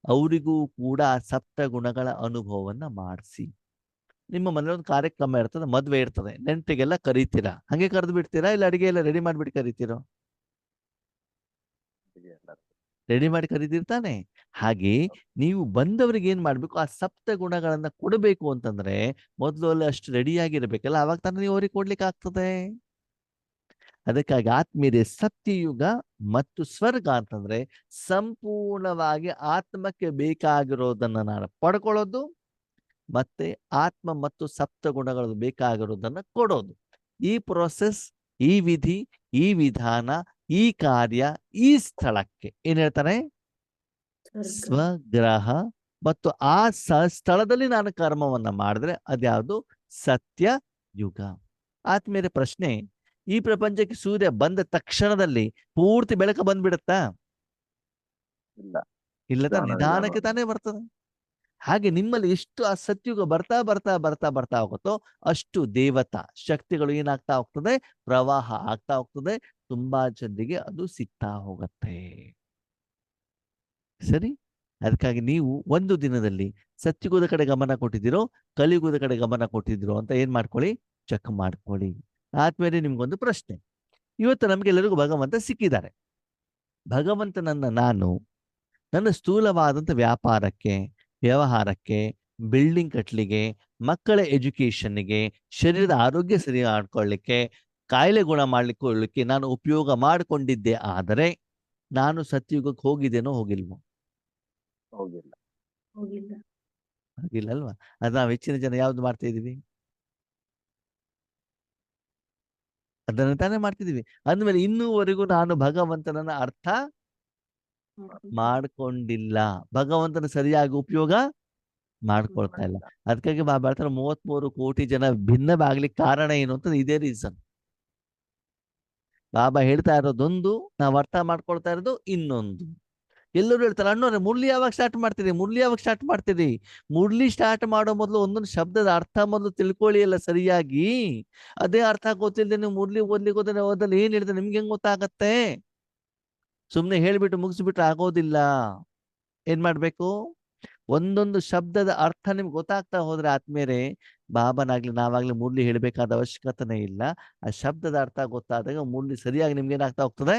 ಅವರಿಗೂ ಕೂಡ ಸಪ್ತ ಗುಣಗಳ ಅನುಭವವನ್ನ ಮಾಡಿಸಿ. ನಿಮ್ಮ ಮನೇಲಿ ಒಂದು ಕಾರ್ಯಕ್ರಮ ಇರ್ತದೆ, ಮದ್ವೆ ಇರ್ತದೆ, ನೆಂಟರಿಗೆಲ್ಲ ಕರೀತೀರಾ, ಹಂಗೆ ಕರೆದು ಬಿಡ್ತೀರಾ ಇಲ್ಲ ಅಡಿಗೆ ಎಲ್ಲ ರೆಡಿ ಮಾಡ್ಬಿಟ್ಟು ಕರಿತೀರೋ? ರೆಡಿ ಮಾಡಿ ಕರೀತಿರ್ತಾನೆ. ಹಾಗೆ ನೀವು ಬಂದವರಿಗೆ ಏನ್ ಮಾಡ್ಬೇಕು, ಆ ಸಪ್ತ ಗುಣಗಳನ್ನ ಕೊಡಬೇಕು ಅಂತಂದ್ರೆ ಮೊದಲು ಅಲ್ಲಿ ಅಷ್ಟು ರೆಡಿಯಾಗಿರ್ಬೇಕಲ್ಲ, ಅವಾಗ ತಾನೇ ನೀವು ಅವ್ರಿಗೆ ಕೊಡ್ಲಿಕ್ಕೆ ಆಗ್ತದೆ. ಅದಕ್ಕಾಗಿ ಆತ್ಮೀಯರೇ, ಸತ್ಯಯುಗ ಮತ್ತು ಸ್ವರ್ಗ ಅಂತಂದ್ರೆ ಸಂಪೂರ್ಣವಾಗಿ ಆತ್ಮಕ್ಕೆ ಬೇಕಾಗಿರೋದನ್ನ ನಾನು ಪಡ್ಕೊಳ್ಳೋದು, ಮತ್ತೆ ಆತ್ಮ ಮತ್ತು ಸಪ್ತ ಗುಣಗಳು ಬೇಕಾಗಿರೋದನ್ನ ಕೊಡೋದು. ಈ ಪ್ರೊಸೆಸ್, ಈ ವಿಧಿ, ಈ ವಿಧಾನ, ಈ ಕಾರ್ಯ, ಈ ಸ್ಥಳಕ್ಕೆ ಏನ್ ಹೇಳ್ತಾರೆ, ಸ್ವಗ್ರಹ. ಮತ್ತು ಆ ಸ್ಥಳದಲ್ಲಿ ನಾನು ಕರ್ಮವನ್ನ ಮಾಡಿದ್ರೆ ಅದ್ಯಾವುದು, ಸತ್ಯ ಯುಗ. ಆತ್ಮೀಯರ ಪ್ರಶ್ನೆ, ಈ ಪ್ರಪಂಚಕ್ಕೆ ಸೂರ್ಯ ಬಂದ ತಕ್ಷಣದಲ್ಲಿ ಪೂರ್ತಿ ಬೆಳಕು ಬಂದ್ಬಿಡುತ್ತಾ? ಇಲ್ಲ. ಇಲ್ಲ ತಾನೆ, ನಿಧಾನಕ್ಕೆ ತಾನೇ ಬರ್ತದೆ. ಹಾಗೆ ನಿಮ್ಮಲ್ಲಿ ಎಷ್ಟು ಆ ಸತ್ಯುಗ ಬರ್ತಾ ಬರ್ತಾ ಬರ್ತಾ ಬರ್ತಾ ಹೋಗುತ್ತೋ ಅಷ್ಟು ದೇವತಾ ಶಕ್ತಿಗಳು ಏನಾಗ್ತಾ ಹೋಗ್ತದೆ, ಪ್ರವಾಹ ಆಗ್ತಾ ಹೋಗ್ತದೆ, ತುಂಬಾ ಜನರಿಗೆ ಅದು ಸಿಗ್ತಾ ಹೋಗತ್ತೆ. ಸರಿ? ಅದಕ್ಕಾಗಿ ನೀವು ಒಂದು ದಿನದಲ್ಲಿ ಸತ್ಯುಗದ ಕಡೆ ಗಮನ ಕೊಟ್ಟಿದ್ದೀರೋ, ಕಲಿಯುಗದ ಕಡೆ ಗಮನ ಕೊಟ್ಟಿದ್ದೀರೋ ಅಂತ ಏನ್ ಮಾಡ್ಕೊಳ್ಳಿ, ಚೆಕ್ ಮಾಡ್ಕೊಳ್ಳಿ. ಆದ್ಮೇಲೆ ನಿಮ್ಗೊಂದು ಪ್ರಶ್ನೆ, ಇವತ್ತು ನಮ್ಗೆಲ್ಲರಿಗೂ ಭಗವಂತ ಸಿಕ್ಕಿದ್ದಾರೆ. ಭಗವಂತನನ್ನ ನಾನು ನನ್ನ ಸ್ಥೂಲವಾದಂಥ ವ್ಯಾಪಾರಕ್ಕೆ, ವ್ಯವಹಾರಕ್ಕೆ, ಬಿಲ್ಡಿಂಗ್ ಕಟ್ಟಲಿಗೆ, ಮಕ್ಕಳ ಎಜುಕೇಶನ್ಗೆ, ಶರೀರದ ಆರೋಗ್ಯ ಸರಿ ಮಾಡ್ಕೊಳ್ಳಿಕ್ಕೆ, ಕಾಯಿಲೆ ಗುಣ ಮಾಡ್ಲಿಕ್ಕೆ ನಾನು ಉಪಯೋಗ ಮಾಡಿಕೊಂಡಿದ್ದೆ. ಆದರೆ ನಾನು ಸತ್ಯುಗಕ್ಕೆ ಹೋಗಿದ್ದೇನೋ ಹೋಗಿಲ್ವೋ? ಹೋಗಿಲ್ಲ. ಹೋಗಿಲ್ಲ. ಹೋಗಿಲ್ಲ ಅಲ್ವಾ? ಅದು ನಾವು ಹೆಚ್ಚಿನ ಜನ ಯಾವ್ದು ಮಾಡ್ತಾ ಇದೀವಿ, ಅದನ್ನು ತಾನೇ ಮಾಡ್ತಿದೀವಿ. ಅಂದ್ಮೇಲೆ ಇನ್ನೂವರೆಗೂ ನಾನು ಭಗವಂತನನ್ನ ಅರ್ಥ ಮಾಡ್ಕೊಂಡಿಲ್ಲ, ಭಗವಂತನ ಸರಿಯಾಗಿ ಉಪಯೋಗ ಮಾಡ್ಕೊಳ್ತಾ ಇಲ್ಲ. ಅದಕ್ಕಾಗಿ ಬಾಬಾ ಹೇಳ್ತಾರೆ 33 ಕೋಟಿ ಜನ ಭಿನ್ನವಾಗ್ಲಿಕ್ಕೆ ಕಾರಣ ಏನು ಅಂತ ಇದೇ ರೀಸನ್. ಬಾಬಾ ಹೇಳ್ತಾ ಇರೋದೊಂದು, ನಾವು ಅರ್ಥ ಮಾಡ್ಕೊಳ್ತಾ ಇರೋದು ಇನ್ನೊಂದು. ಎಲ್ಲರೂ ಹೇಳ್ತಾರೆ, ಅಣ್ಣವ್ರೆ ಮುರಳಿ ಯಾವಾಗ ಸ್ಟಾರ್ಟ್ ಮಾಡ್ತೀರಿ, ಮುರಳಿ ಯಾವಾಗ ಸ್ಟಾರ್ಟ್ ಮಾಡ್ತೀರಿ? ಮುರಳಿ ಸ್ಟಾರ್ಟ್ ಮಾಡೋ ಮೊದಲು ಒಂದೊಂದು ಶಬ್ದದ ಅರ್ಥ ಮೊದಲು ತಿಳ್ಕೊಳ್ಳಿ ಎಲ್ಲ ಸರಿಯಾಗಿ. ಅದೇ ಅರ್ಥ ಗೊತ್ತಿಲ್ಲದೆ ನೀವು ಮುರಳಿ ಓದ್ಲಿಕ್ಕೆ ಹೋದ್ರೆ ಓದಲ್ಲಿ ಏನ್ ಹೇಳಿದ್ರೆ ನಿಮ್ಗೆ ಹೆಂಗ್ ಗೊತ್ತಾಗತ್ತೆ? ಸುಮ್ನೆ ಹೇಳ್ಬಿಟ್ಟು ಮುಗಿಸ್ಬಿಟ್ರೆ ಆಗೋದಿಲ್ಲ. ಏನ್ ಮಾಡ್ಬೇಕು? ಒಂದೊಂದು ಶಬ್ದದ ಅರ್ಥ ನಿಮ್ಗೆ ಗೊತ್ತಾಗ್ತಾ ಹೋದ್ರೆ ಆದ್ಮೇಲೆ ಬಾಬನಾಗ್ಲಿ ನಾವಾಗ್ಲಿ ಮುರಳಿ ಹೇಳ್ಬೇಕಾದ ಅವಶ್ಯಕತೆನೇ ಇಲ್ಲ. ಆ ಶಬ್ದದ ಅರ್ಥ ಗೊತ್ತಾದಾಗ ಮುರಳಿ ಸರಿಯಾಗಿ ನಿಮ್ಗೆ ಏನಾಗ್ತಾ ಹೋಗ್ತದೆ,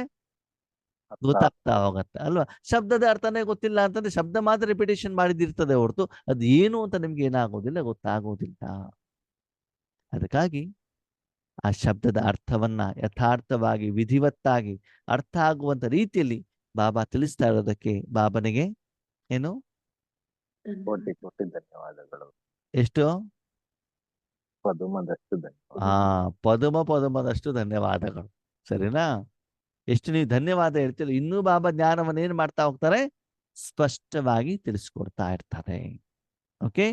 ಗೊತ್ತಾಗ್ತಾ ಹೋಗತ್ತೆ ಅಲ್ವಾ? ಶಬ್ದದ ಅರ್ಥನೇ ಗೊತ್ತಿಲ್ಲ ಅಂತಂದ್ರೆ ಶಬ್ದ ಮಾತ್ರ ರಿಪಿಟೇಷನ್ ಮಾಡಿದಿರ್ತದೆ ಹೊರತು ಅದು ಏನು ಅಂತ ನಿಮ್ಗೆ ಏನಾಗೋದಿಲ್ಲ, ಗೊತ್ತಾಗೋದಿಲ್ಲ. ಅದಕ್ಕಾಗಿ ಆ ಶಬ್ದದ ಅರ್ಥವನ್ನ ಯಥಾರ್ಥವಾಗಿ ವಿಧಿವತ್ತಾಗಿ ಅರ್ಥ ಆಗುವಂತ ರೀತಿಯಲ್ಲಿ ಬಾಬಾ ತಿಳಿಸ್ತಾ ಇರೋದಕ್ಕೆ ಬಾಬನಿಗೆ ಏನು ಕೋಟಿ ಕೋಟಿ ಧನ್ಯವಾದಗಳು. ಎಷ್ಟು? ಪದುಮದಷ್ಟು ಪದುಮ ಪದುಮದಷ್ಟು ಧನ್ಯವಾದಗಳು. ಸರಿನಾ? ಎಷ್ಟು ನೀವು ಧನ್ಯವಾದ ಹೇಳ್ತೀರೋ ಇನ್ನೂ ಬಾಬಾ ಜ್ಞಾನವನ್ನು ಏನ್ ಮಾಡ್ತಾ ಹೋಗ್ತಾರೆ, ಸ್ಪಷ್ಟವಾಗಿ ತಿಳಿಸ್ಕೊಡ್ತಾ ಇರ್ತಾರೆ. ಓಕೆ.